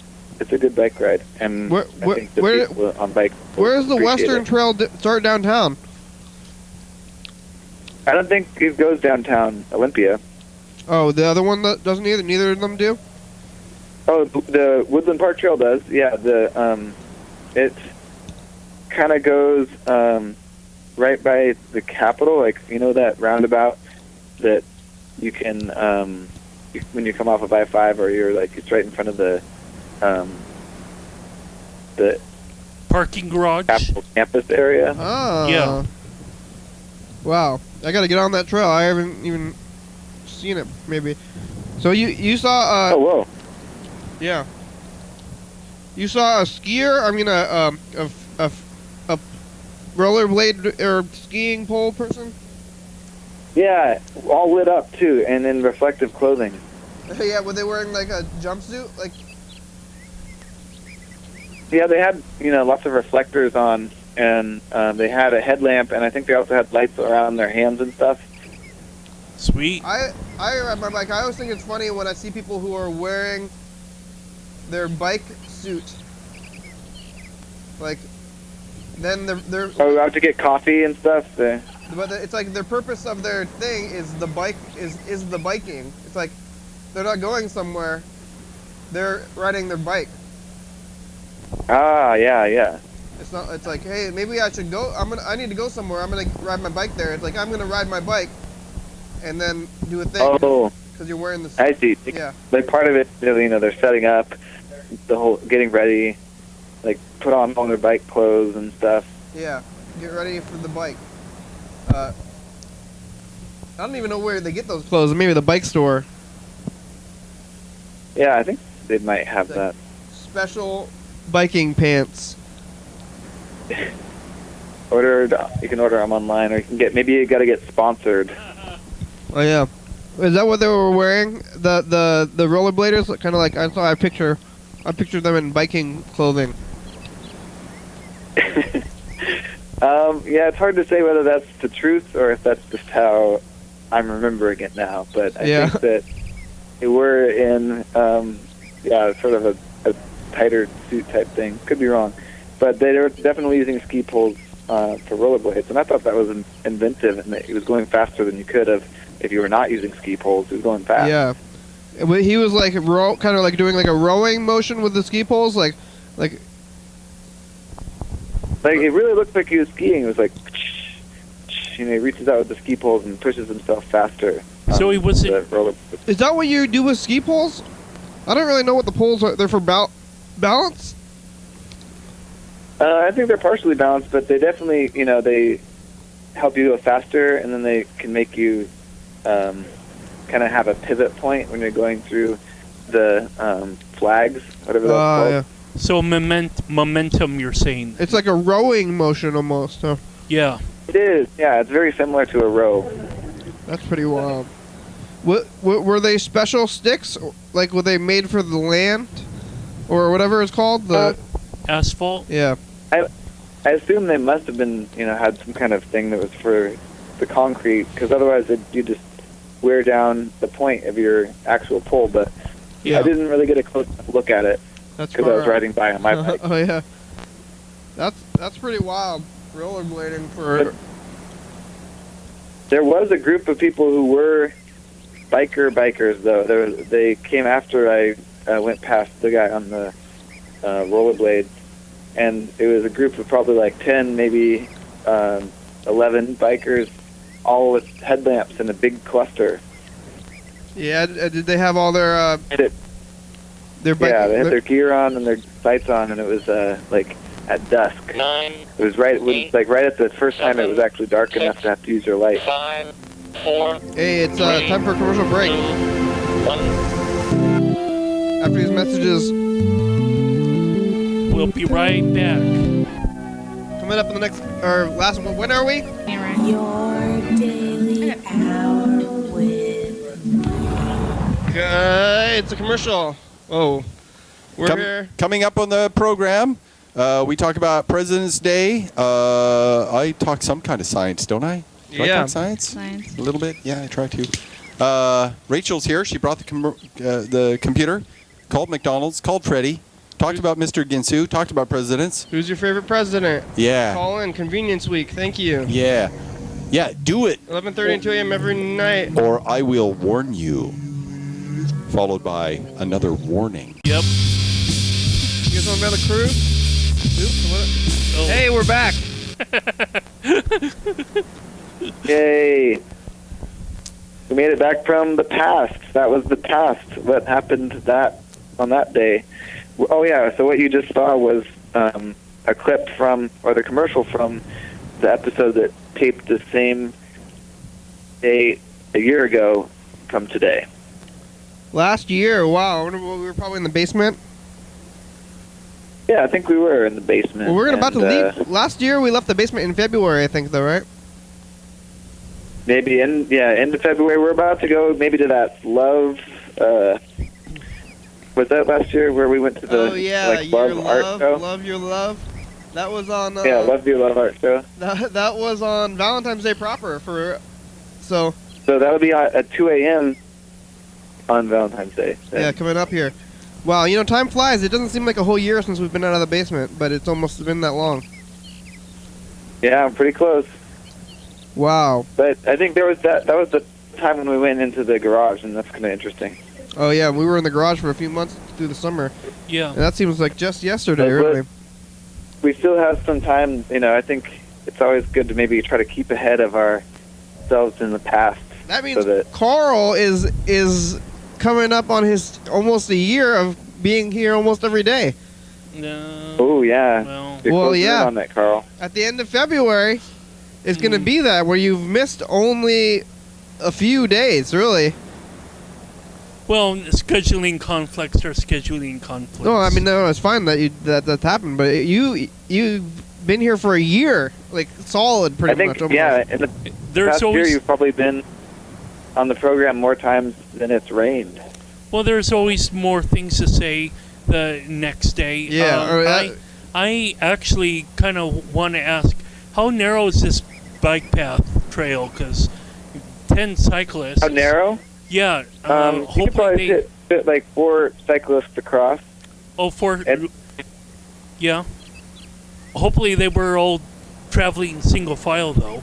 Speaker 4: bike ride, and I think the people on bike.
Speaker 2: Where's the Western Trail start downtown?
Speaker 4: I don't think it goes downtown Olympia.
Speaker 2: Oh, the other one that doesn't either. Neither of them do.
Speaker 4: Oh, the Woodland Park Trail does. Yeah, it kind of goes right by the Capitol, like that roundabout that you can when you come off of I-5, or you're like it's right in front of the
Speaker 3: parking garage
Speaker 4: Capitol campus area.
Speaker 2: Oh.
Speaker 3: Yeah.
Speaker 2: Wow, I gotta get on that trail. I haven't even seen it. Maybe. So you saw?
Speaker 4: Oh, whoa.
Speaker 2: Yeah. You saw a skier? I mean, a rollerblade or skiing pole person?
Speaker 4: Yeah, all lit up too, and in reflective clothing.
Speaker 2: Yeah, were they wearing like a jumpsuit? Like.
Speaker 4: Yeah, they had lots of reflectors on, and they had a headlamp, and I think they also had lights around their hands and stuff.
Speaker 3: Sweet.
Speaker 2: I ride my bike. I always think it's funny when I see people who are wearing their bike suit. Like, then they're
Speaker 4: out to get coffee and stuff.
Speaker 2: But it's like their purpose of their thing is the bike is the biking. It's like they're not going somewhere. They're riding their bike.
Speaker 4: Ah, yeah.
Speaker 2: It's not. It's like, hey, maybe I should go. I need to go somewhere. I'm gonna ride my bike there. It's like I'm gonna ride my bike, and then do a thing.
Speaker 4: Oh,
Speaker 2: because you're wearing the suit.
Speaker 4: I see.
Speaker 2: Yeah.
Speaker 4: Like part of it, they're setting up the whole getting ready, like put on all their bike clothes and stuff.
Speaker 2: Yeah, get ready for the bike. I don't even know where they get those clothes. Maybe the bike store.
Speaker 4: Yeah, I think they might have that.
Speaker 2: Special biking pants.
Speaker 4: You can order them online, or you can get. Maybe you got to get sponsored.
Speaker 2: Oh yeah, is that what they were wearing? The rollerbladers, kind of like I saw. I pictured them in biking clothing.
Speaker 4: Yeah, it's hard to say whether that's the truth or if that's just how I'm remembering it now. But I think that they were in, sort of a tighter suit type thing. Could be wrong, but they were definitely using ski poles for rollerblades, and I thought that was inventive, and that it was going faster than you could have if you were not using ski poles. It was going fast.
Speaker 2: Yeah, but he was like kind of like doing like a rowing motion with the ski poles, like.
Speaker 4: Like, it really looked like he was skiing. It was like, he reaches out with the ski poles and pushes himself faster.
Speaker 3: So he wasn't.
Speaker 2: Is that what you do with ski poles? I don't really know what the poles are. They're for balance?
Speaker 4: I think they're partially balanced, but they definitely, they help you go faster, and then they can make you kind of have a pivot point when you're going through the flags, whatever that's called.
Speaker 2: Yeah.
Speaker 3: So momentum, you're saying?
Speaker 2: It's like a rowing motion almost. Huh?
Speaker 3: Yeah.
Speaker 4: It is. Yeah, it's very similar to a row.
Speaker 2: That's pretty wild. Were they special sticks? Like, were they made for the land? Or whatever it's called? The
Speaker 3: asphalt?
Speaker 2: Yeah.
Speaker 4: I assume they must have been, had some kind of thing that was for the concrete, because otherwise you just wear down the point of your actual pole, but I didn't really get a close look at it. Because I was riding by on my bike.
Speaker 2: Oh yeah, that's pretty wild. Rollerblading for.
Speaker 4: There was a group of people who were bikers though. They came after I went past the guy on the rollerblade, and it was a group of probably like 10, maybe 11 bikers, all with headlamps in a big cluster.
Speaker 2: Yeah, did they have all their?
Speaker 4: They had their gear on and their lights on, and it was like at dusk. It was right at the first time it was actually dark enough to have to use your light.
Speaker 2: Hey, it's time for a commercial break. After these messages,
Speaker 3: we'll be right back.
Speaker 2: Coming up in the next, or last one, when are we?
Speaker 8: Your daily hour with
Speaker 2: It's a commercial. Oh, we're here.
Speaker 1: Coming up on the program, we talk about President's Day. I talk some kind of science, don't I? Do I talk science? A little bit. Yeah, I try to. Rachel's here. She brought the computer. Called McDonald's. Called Freddie. Talked about Mr. Ginsu. Talked about presidents.
Speaker 2: Who's your favorite president?
Speaker 1: Yeah.
Speaker 2: Call in. Convenience Week. Thank you.
Speaker 1: Yeah. Yeah, do it.
Speaker 2: 11:30 and 2 a.m. every night.
Speaker 1: Or I will warn you. Followed by another warning.
Speaker 3: Yep.
Speaker 2: You guys want to be on the crew? Oops, what? Oh. Hey, we're back.
Speaker 4: Yay. We made it back from the past. That was the past. What happened on that day? Oh, yeah. So what you just saw was a clip from, or the commercial from, the episode that taped the same day a year ago from today.
Speaker 2: Last year? Wow. We were probably in the basement.
Speaker 4: Yeah, I think we were in the basement.
Speaker 2: Well, we're about to leave. Last year we left the basement in February, I think, though, right?
Speaker 4: Maybe end of February. We're about to go maybe to that Love. Was that last year where we went to the Love Art Show?
Speaker 2: Love Your Love. That was on.
Speaker 4: Love Your Love Art Show.
Speaker 2: That was on Valentine's Day proper So
Speaker 4: that would be at 2 a.m. on Valentine's Day.
Speaker 2: Yeah, coming up here. Wow, time flies. It doesn't seem like a whole year since we've been out of the basement, but it's almost been that long.
Speaker 4: Yeah, I'm pretty close.
Speaker 2: Wow.
Speaker 4: But I think that was the time when we went into the garage, and that's kind of interesting.
Speaker 2: Oh, yeah, we were in the garage for a few months through the summer.
Speaker 3: Yeah.
Speaker 2: And that seems like just yesterday, really.
Speaker 4: We still have some time. I think it's always good to maybe try to keep ahead of ourselves in the past.
Speaker 2: That means Carl is coming up on his almost a year of being here almost every day.
Speaker 3: No.
Speaker 4: Oh, yeah.
Speaker 3: Well,
Speaker 2: yeah.
Speaker 4: On that, Carl.
Speaker 2: At the end of February, it's going to be that, where you've missed only a few days, really.
Speaker 3: Well, scheduling conflicts are scheduling conflicts.
Speaker 2: No, I mean, no, it's fine that's happened, but you've been here for a year, like solid, pretty much. Almost.
Speaker 4: Yeah, in the past year, you've probably been on the program more times than it's rained.
Speaker 3: Well, there's always more things to say the next day.
Speaker 2: Yeah.
Speaker 3: I actually kind of want to ask, how narrow is this bike path trail? Because 10 cyclists.
Speaker 4: How narrow?
Speaker 3: Yeah.
Speaker 4: You could probably fit like 4 cyclists across.
Speaker 3: Oh, 4. Yeah. Hopefully they were all traveling single file, though.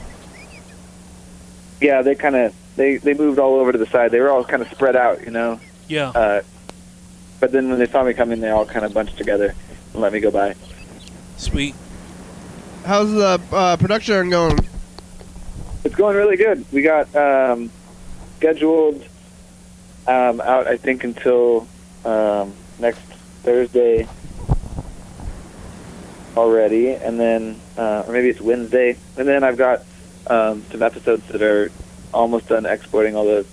Speaker 4: Yeah, they kind of they moved all over to the side. They were all kind of spread out,
Speaker 3: Yeah.
Speaker 4: But then when they saw me coming, they all kind of bunched together and let me go by.
Speaker 3: Sweet.
Speaker 2: How's the production going?
Speaker 4: It's going really good. We got scheduled out, I think, until next Thursday already, and then or maybe it's Wednesday. And then I've got some episodes that are almost done exporting all the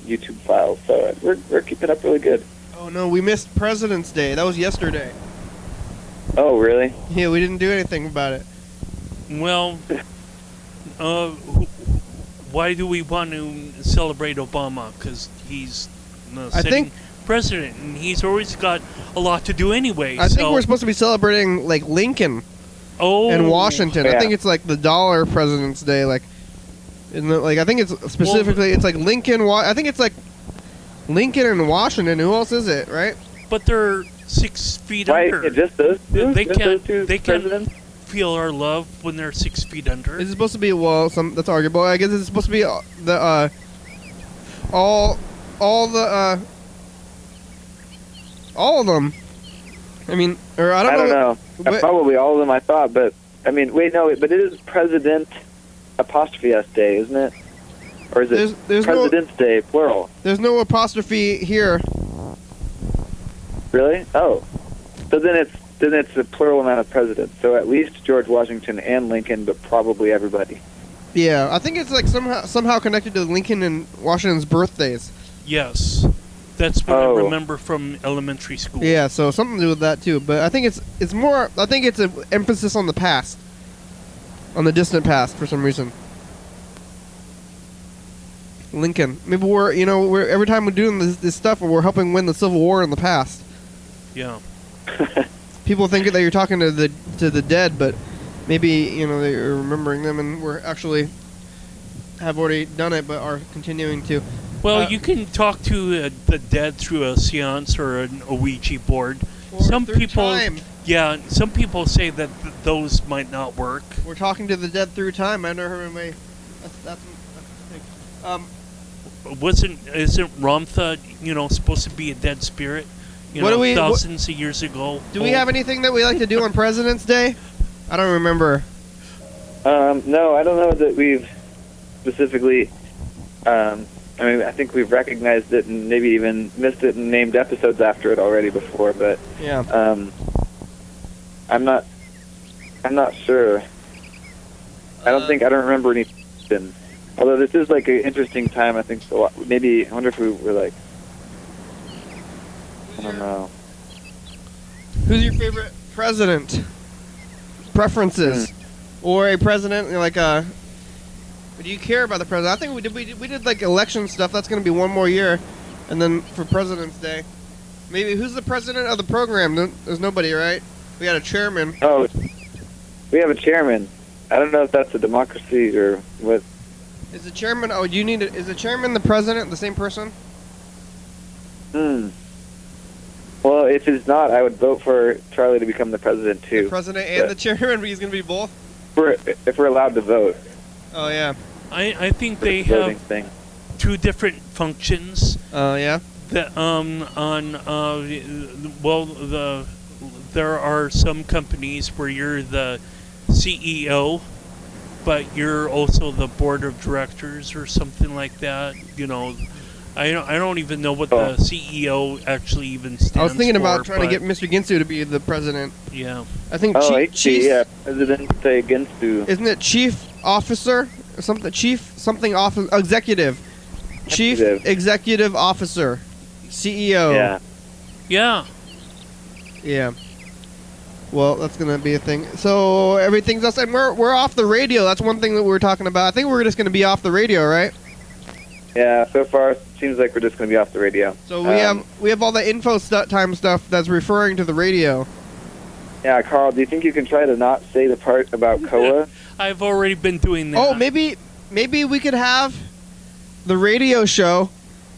Speaker 4: YouTube files. So we're keeping up really good.
Speaker 2: Oh no, we missed President's Day. That was yesterday.
Speaker 4: Oh really?
Speaker 2: Yeah, we didn't do anything about it.
Speaker 3: Well, why do we want to celebrate Obama? Because he's sitting president, and he's always got a lot to do anyway.
Speaker 2: I think we're supposed to be celebrating like Lincoln. And Washington.
Speaker 4: Yeah.
Speaker 2: I think it's like the dollar President's Day. Like, I think it's specifically it's like Lincoln. I think it's like Lincoln and Washington. Who else is it? Right?
Speaker 3: But they're 6 feet
Speaker 4: right,
Speaker 3: under.
Speaker 4: Just those two?
Speaker 3: They
Speaker 4: just
Speaker 3: can't.
Speaker 4: those two
Speaker 3: They can't
Speaker 4: presidents?
Speaker 3: feel our love when they're 6 feet under.
Speaker 2: Is it supposed to be that's arguable. I guess it's supposed to be the all of them. I mean, or I don't know.
Speaker 4: Probably all of them. I thought, but I mean, wait, no, but it is President *S Day, isn't it? Or is it
Speaker 2: there's
Speaker 4: President's Day, plural?
Speaker 2: There's no apostrophe here.
Speaker 4: Really? Oh, so then it's a plural amount of presidents. So at least George Washington and Lincoln, but probably everybody.
Speaker 2: Yeah, I think it's like somehow connected to Lincoln and Washington's birthdays.
Speaker 3: Yes. That's what I remember from elementary school.
Speaker 2: Yeah, so something to do with that too. But I think it's more. I think it's an emphasis on the past, on the distant past for some reason. Lincoln. Maybe we're every time we're doing this stuff, we're helping win the Civil War in the past.
Speaker 3: Yeah.
Speaker 2: People think that you're talking to the dead, but maybe they're remembering them, and we're actually have already done it, but are continuing to.
Speaker 3: Well, you can talk to the dead through a seance or a Ouija board. Some people say that those might not work.
Speaker 2: We're talking to the dead through time. I never heard my. That's
Speaker 3: Isn't Ramtha, supposed to be a dead spirit? Thousands of years ago.
Speaker 2: Do we have anything that we like to do on President's Day? I don't remember.
Speaker 4: No, I don't know that we've specifically. I think we've recognized it and maybe even missed it and named episodes after it already before, but
Speaker 2: yeah.
Speaker 4: I'm not sure. I don't remember anything. Although this is like an interesting time, I think maybe I wonder if we were like, I don't know.
Speaker 2: Who's your favorite president? Preferences, or a president like a. Do you care about the president? I think we did like election stuff. That's going to be one more year, and then for President's Day, maybe who's the president of the program? There's nobody, right? We got a chairman.
Speaker 4: Oh, we have a chairman. I don't know if that's a democracy or what.
Speaker 2: Is the chairman? Oh, is the chairman the president? The same person?
Speaker 4: Well, if it's not, I would vote for Charlie to become the president too.
Speaker 2: The president and the chairman, but he's going to be both.
Speaker 4: If we're allowed to vote.
Speaker 2: Oh yeah.
Speaker 3: I think they have two different functions.
Speaker 2: Oh yeah.
Speaker 3: That there are some companies where you're the CEO, but you're also the board of directors or something like that. I don't even know what the CEO actually even stands for.
Speaker 2: I was thinking about trying to get Mr. Ginsu to be the president.
Speaker 3: Yeah.
Speaker 2: I think
Speaker 4: President Ginsu.
Speaker 2: Isn't it chief officer or something? Executive. Chief executive officer. CEO.
Speaker 4: Yeah.
Speaker 3: Yeah.
Speaker 2: Yeah. Well, that's gonna be a thing. So everything's us, and we're off the radio. That's one thing that we were talking about. I think we're just gonna be off the radio, right?
Speaker 4: Yeah. So far, it seems like we're just gonna be off the radio.
Speaker 2: So we have all the info time stuff that's referring to the radio.
Speaker 4: Yeah, Carl. Do you think you can try to not say the part about Koa?
Speaker 3: I've already been doing that.
Speaker 2: Oh, maybe we could have the radio show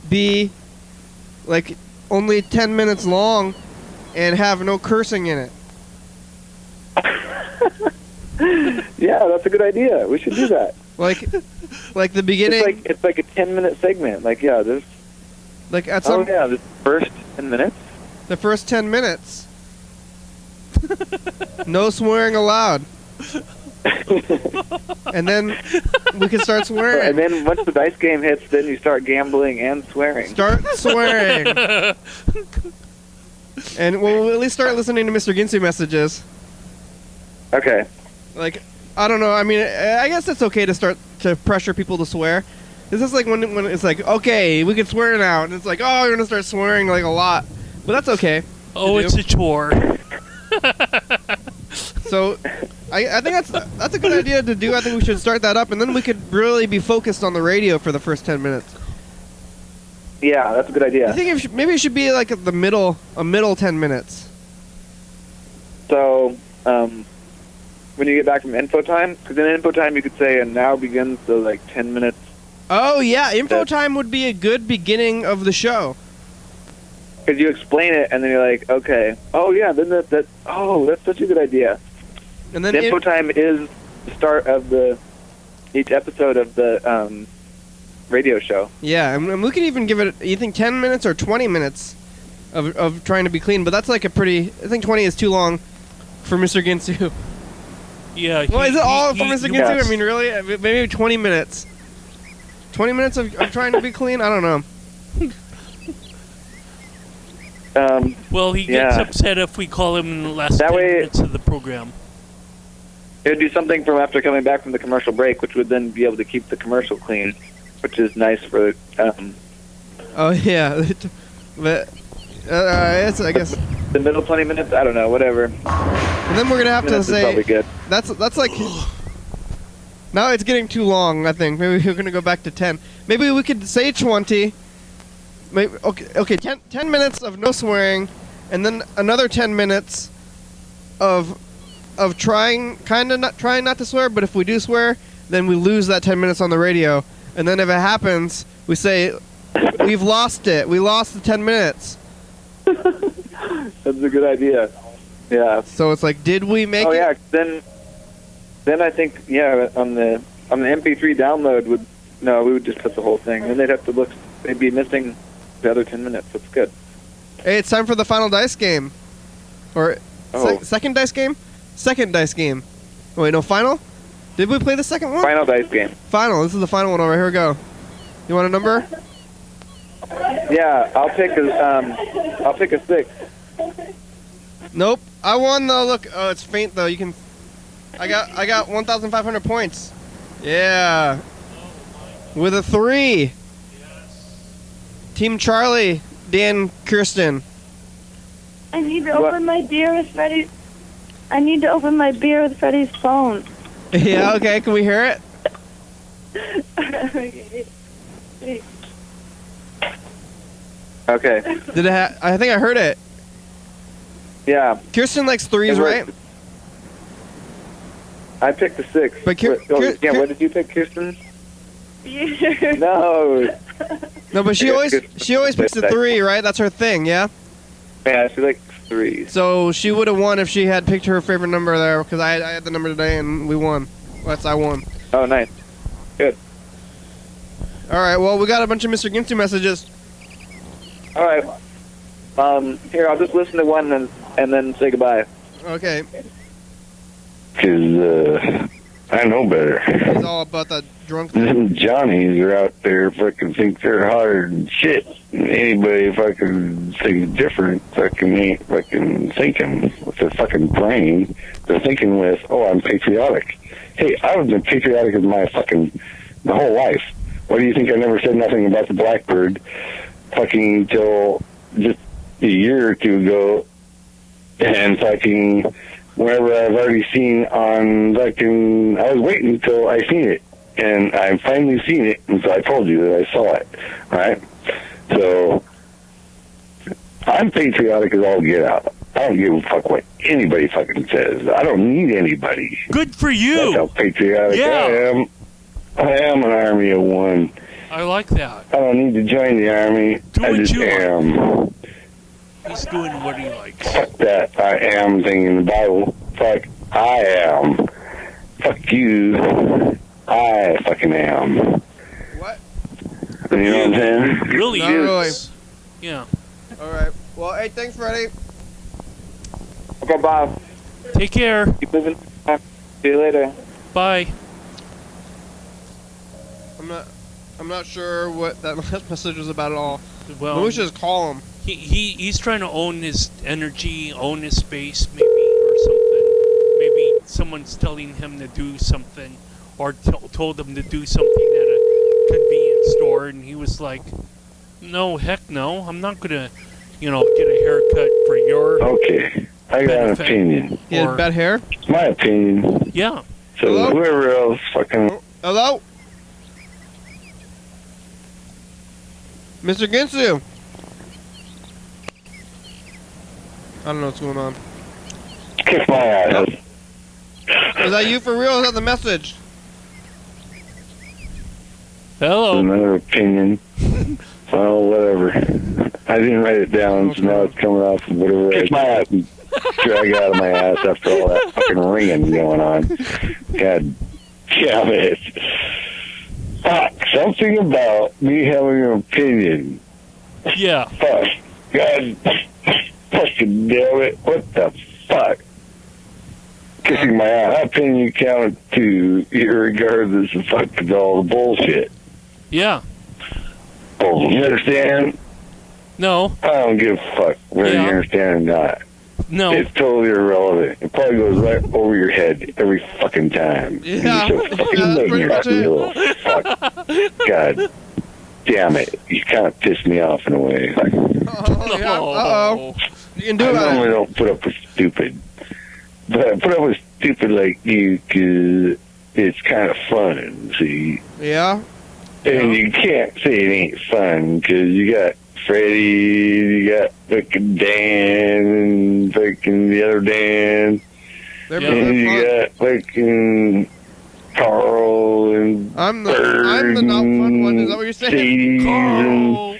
Speaker 2: be like only 10 minutes long and have no cursing in it.
Speaker 4: Yeah, that's a good idea. We should do that.
Speaker 2: Like the beginning.
Speaker 4: It's like a 10-minute segment. There's.
Speaker 2: Like at some.
Speaker 4: Oh yeah, the first 10 minutes.
Speaker 2: The first 10 minutes. No swearing allowed. And then we can start swearing.
Speaker 4: And then once the dice game hits, then you start gambling and swearing.
Speaker 2: Start swearing. And we'll at least start listening to Mr. Ginsu messages.
Speaker 4: Okay.
Speaker 2: Like, I don't know. I mean, I guess it's okay to start to pressure people to swear. This is like when it's like, okay, we can swear now, and it's like, oh, you're gonna start swearing like a lot, but that's okay.
Speaker 3: Oh, it's a chore.
Speaker 2: So, I think that's a good idea to do. I think we should start that up, and then we could really be focused on the radio for the first 10 minutes.
Speaker 4: Yeah, that's a good idea.
Speaker 2: I think maybe it should be like at a middle 10 minutes.
Speaker 4: So, when you get back from info time, because in info time you could say, and now begins the 10 minutes.
Speaker 2: Oh yeah, info time would be a good beginning of the show.
Speaker 4: Because you explain it, and then you're like, okay, oh yeah, then that's such a good idea.
Speaker 2: And then
Speaker 4: info time is the start of each episode of the radio show.
Speaker 2: Yeah, and we could even give it, you think 10 minutes or 20 minutes of trying to be clean, but that's like I think 20 is too long for Mr. Ginsu.
Speaker 3: Yeah.
Speaker 2: Well, is it all for Mr. Ginsu? Yes. I mean, really? Maybe 20 minutes. 20 minutes of trying to be clean? I don't know.
Speaker 3: Well, he gets upset if we call him in the last 10 minutes of the program.
Speaker 4: It would do something from after coming back from the commercial break, which would then be able to keep the commercial clean, which is nice for.
Speaker 2: Oh yeah, but it's I guess
Speaker 4: the middle 20 minutes. I don't know, whatever.
Speaker 2: And then we're gonna have to say
Speaker 4: probably good.
Speaker 2: That's like. Now it's getting too long. I think maybe we're gonna go back to 10. Maybe we could say 20. Maybe okay. 10 minutes of no swearing, and then another 10 minutes of trying not to swear. But if we do swear, then we lose that 10 minutes on the radio. And then if it happens, we say we've lost it. We lost the 10 minutes.
Speaker 4: That's a good idea. Yeah.
Speaker 2: So it's like, did we make it?
Speaker 4: Oh yeah. Then I think on the MP3 download we would just put the whole thing. And they'd have to look. They'd be missing the other 10 minutes. That's good.
Speaker 2: Hey, it's time for the final dice game. Or second dice game? Second dice game. Oh, wait, no, final? Did we play the second one?
Speaker 4: Final dice game.
Speaker 2: Final. This is the final one over here. We go. You want a number?
Speaker 4: Yeah, I'll pick a 6.
Speaker 2: Nope. I won though. Look. Oh, it's faint though. You can. I got 1,500 points. Yeah. With a 3. Team Charlie, Dan, Kirsten.
Speaker 9: I need to open my beer with Freddie's. I need to open my beer with Freddie's phone.
Speaker 2: Yeah. Okay. Can we hear it?
Speaker 4: Okay.
Speaker 2: Did it? I think I heard it.
Speaker 4: Yeah.
Speaker 2: Kirsten likes 3s, right?
Speaker 4: I picked a 6.
Speaker 2: But
Speaker 4: what did you pick, Kirsten?
Speaker 9: Beer.
Speaker 4: No.
Speaker 2: No, but she always picks a 3, right? That's her thing, yeah.
Speaker 4: Yeah, she likes 3s.
Speaker 2: So she would have won if she had picked her favorite number there, because I had the number today and we won. I won.
Speaker 4: Oh, nice. Good.
Speaker 2: All right. Well, we got a bunch of Mr. Ginsu messages.
Speaker 4: All right. Here, I'll just listen to one and then say goodbye.
Speaker 2: Okay.
Speaker 7: Because I know better.
Speaker 2: He's all about that drunk thing.
Speaker 7: Them Johnnies are out there fucking think they're hotter than shit. Anybody fucking thinks different fucking ain't fucking thinking with their fucking brain. They're thinking with, oh, I'm patriotic. Hey, I've been patriotic in my whole life. Why do you think I never said nothing about the blackbird fucking till just a year or two ago, and fucking whenever I've already seen on fucking, I was waiting until I seen it, and I've finally seen it, and so I told you that I saw it, right? So I'm patriotic as all get out. I don't give a fuck what anybody fucking says. I don't need anybody.
Speaker 3: Good for you.
Speaker 7: That's how patriotic I am. I am an army of one.
Speaker 3: I like that.
Speaker 7: I don't need to join the army. I just am.
Speaker 3: He's doing what he likes.
Speaker 7: Fuck that I am thing in the Bible. Fuck I am. Fuck you. I fucking am.
Speaker 2: What?
Speaker 7: You know what I'm saying?
Speaker 3: Really?
Speaker 2: Not really.
Speaker 3: Yeah.
Speaker 2: All right. Well, hey, thanks, Freddie.
Speaker 4: Okay, bye.
Speaker 3: Take care.
Speaker 4: Keep moving. See you later.
Speaker 3: Bye.
Speaker 2: I'm not sure what that message was about at all.
Speaker 3: Well,
Speaker 2: maybe we should just call him.
Speaker 3: He's trying to own his energy, own his space, maybe, or something. Maybe someone's telling him to do something, or told him to do something at a convenience store, and he was like, "No, heck no, I'm not gonna, get a haircut for your."
Speaker 7: Okay, I got an opinion.
Speaker 2: He had bad hair?
Speaker 7: My opinion.
Speaker 3: Yeah.
Speaker 7: So
Speaker 2: Hello?
Speaker 7: whoever else fucking...
Speaker 2: Hello? Mr. Ginsu! I don't know what's going on.
Speaker 7: Kick my ass.
Speaker 2: Is that you for real? Or is that the message?
Speaker 3: Hello.
Speaker 7: Another opinion. Well, whatever. I didn't write it down, so now it's coming off of whatever I drag out of my ass after all that fucking ringing going on. God damn it. Fuck, something about me having an opinion.
Speaker 3: Yeah.
Speaker 7: Fuck. God fucking damn it. What the fuck? Kissing my ass. How can you count to regardless of fucking all the bullshit?
Speaker 3: Yeah.
Speaker 7: You understand?
Speaker 3: No.
Speaker 7: I don't give a fuck whether you understand or not.
Speaker 3: No.
Speaker 7: It's totally irrelevant. It probably goes right over your head every fucking time.
Speaker 2: Yeah.
Speaker 7: You're so fucking late in your little fuck. God damn it. You kind of pissed me off in a way.
Speaker 2: Uh-oh. You can do
Speaker 7: I
Speaker 2: it.
Speaker 7: normally don't put up with stupid. But I put up with stupid like you because it's kind of fun, see?
Speaker 2: Yeah.
Speaker 7: And you can't say it ain't fun because you got Freddie, you got fucking Dan, and fucking the other Dan. And you got fucking Carl, and
Speaker 2: I'm the not fun one. Is that what you're saying?
Speaker 7: Carl.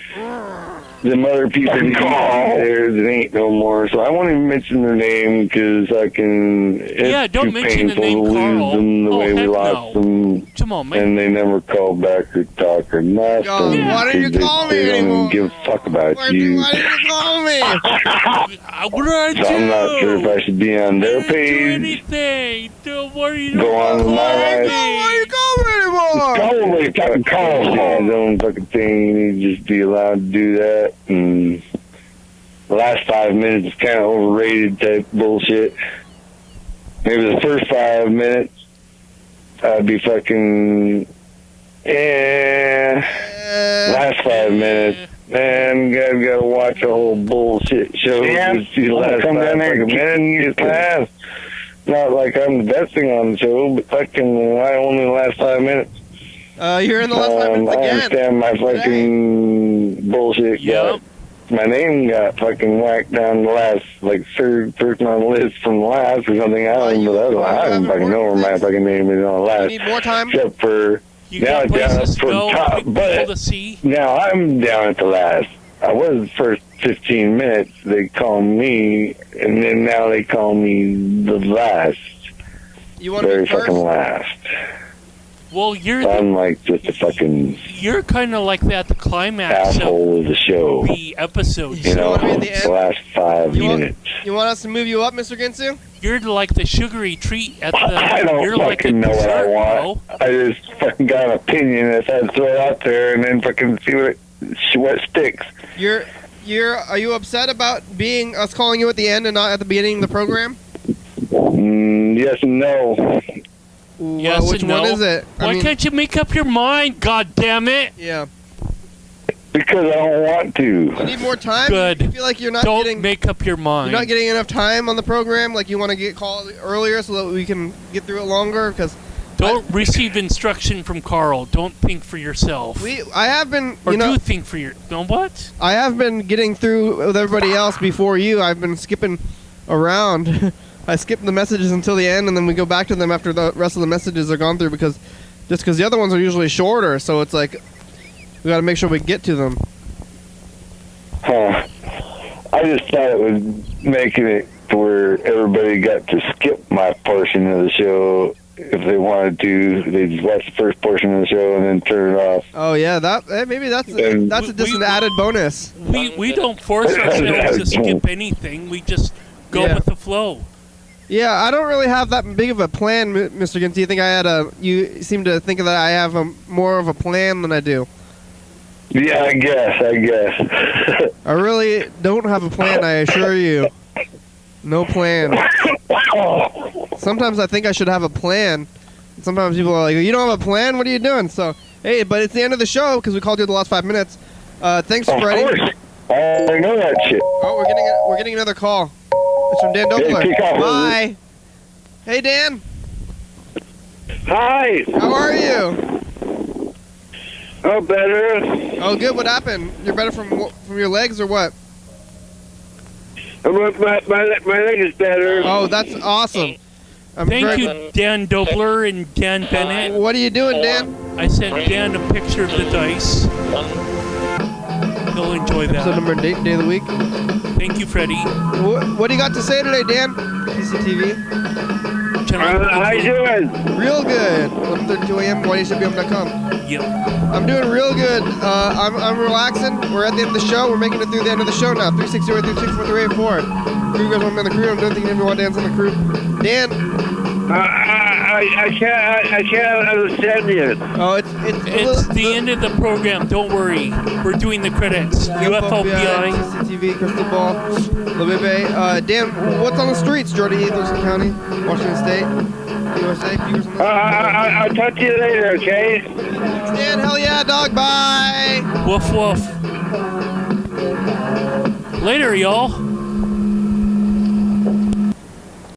Speaker 7: Them other people there that ain't no more. So I won't even mention their name because I can. It's
Speaker 3: don't
Speaker 7: too
Speaker 3: mention the
Speaker 7: painful
Speaker 3: name
Speaker 7: to
Speaker 3: Carl.
Speaker 7: lose them the way we lost them.
Speaker 3: Come on, man.
Speaker 7: And they never call back or talk or nothing.
Speaker 2: Why don't you call me
Speaker 7: They don't
Speaker 2: anymore?
Speaker 7: even give a fuck about you.
Speaker 2: Why didn't you call me?
Speaker 3: What did I do?
Speaker 7: So I'm not sure if I should be on their page.
Speaker 3: Anything. Don't worry.
Speaker 7: Go on with my life.
Speaker 2: Why you call me anymore?
Speaker 7: Call me, fucking call me. His own fucking thing. You need to just be allowed to do that. And the last 5 minutes is kind of overrated type bullshit. Maybe the first 5 minutes, I'd be fucking, last 5 minutes, man, you gotta watch a whole bullshit show. Just see the last 5 minutes. Not like I'm the best thing on the show, but fucking why only the last 5 minutes?
Speaker 2: You're in the last 5 minutes
Speaker 7: I
Speaker 2: again.
Speaker 7: understand my fucking bullshit.
Speaker 3: Yep.
Speaker 7: My name got fucking whacked down the last, like, third person on the list from the last or something. I don't fucking know where my fucking name is on the last.
Speaker 2: You need more time?
Speaker 7: Except for, now it's down at the top. But now I'm down at the last. I was the first 15 minutes. They call me, and then now they call me the last.
Speaker 2: You want to
Speaker 7: very
Speaker 2: be first?
Speaker 7: fucking last.
Speaker 3: Well,
Speaker 7: I'm like just a fucking.
Speaker 3: You're kind of like that. The climax
Speaker 7: asshole of the show.
Speaker 3: The episode.
Speaker 7: You know, the last 5 minutes.
Speaker 2: You want us to move you up, Mr. Ginsu?
Speaker 3: You're like the sugary treat at the.
Speaker 7: I don't
Speaker 3: you're
Speaker 7: fucking
Speaker 3: like
Speaker 7: know what I want.
Speaker 3: Bro.
Speaker 7: I just fucking got an opinion that I'd throw it out there and then fucking see what sticks.
Speaker 2: Are you upset about us calling you at the end and not at the beginning of the program?
Speaker 7: Yes and no.
Speaker 3: Yes
Speaker 2: which
Speaker 3: and no.
Speaker 2: one is it?
Speaker 3: Why can't you make up your mind? God damn it!
Speaker 2: Yeah.
Speaker 7: Because I don't want to.
Speaker 2: You need more time?
Speaker 3: Good.
Speaker 2: You feel like you're not
Speaker 3: Don't
Speaker 2: getting...
Speaker 3: make up your mind.
Speaker 2: You're not getting enough time on the program? Like you want to get called earlier so that we can get through it longer? Because
Speaker 3: don't receive instruction from Carl. Don't think for yourself.
Speaker 2: I have been...
Speaker 3: Or do think for your... No, what?
Speaker 2: I have been getting through with everybody else before you. I've been skipping around. I skip the messages until the end, and then we go back to them after the rest of the messages are gone through because the other ones are usually shorter. So it's like we got to make sure we get to them.
Speaker 7: Huh. I just thought it was making it to where everybody got to skip my portion of the show if they wanted to. They just watch the first portion of the show and then turn it off.
Speaker 2: Oh yeah, maybe that's just an added bonus.
Speaker 3: We don't force ourselves to skip anything. We just go with the flow.
Speaker 2: Yeah, I don't really have that big of a plan, Mr. Ginty. You seem to think that I have more of a plan than I do.
Speaker 7: Yeah, I guess.
Speaker 2: I really don't have a plan, I assure you. No plan. Sometimes I think I should have a plan. Sometimes people are like, you don't have a plan? What are you doing? So, hey, but it's the end of the show because we called you the last 5 minutes. Thanks, Freddie.
Speaker 7: Of course. I know that shit.
Speaker 2: Oh, we're getting another call. It's from Dan Dobler. Bye. Hey, Dan.
Speaker 10: Hi.
Speaker 2: How are you?
Speaker 10: Oh, better.
Speaker 2: Oh, good. What happened? You're better from your legs or what?
Speaker 10: My leg is better.
Speaker 2: Oh, that's awesome.
Speaker 3: Thank you, Dan Dobler and Dan Bennett.
Speaker 2: What are you doing, Dan?
Speaker 3: I sent Dan a picture of the dice. He'll enjoy that.
Speaker 2: So number day of the week.
Speaker 3: Thank you, Freddie.
Speaker 2: What do you got to say today, Dan? TCTV.
Speaker 10: How you doing?
Speaker 2: Real good. 11:32 a.m. YDHWM.com.
Speaker 3: Yep.
Speaker 2: I'm doing real good. I'm relaxing. We're at the end of the show. We're making it through the end of the show now. 360-364-3884. Crew guys want me on the crew. I'm doing thinking everyone Dan's on the crew. Dan.
Speaker 10: I can't understand you.
Speaker 2: Oh, it's
Speaker 3: the end of the program. Don't worry. We're doing the credits. UFO PI.
Speaker 2: TCTV, Crystal Ball. Dan, what's on the streets, Jordy, Thurston County, Washington State, USA?
Speaker 10: I'll talk to you later, okay?
Speaker 2: Dan, hell yeah, dog, bye!
Speaker 3: Woof, woof. Later, y'all.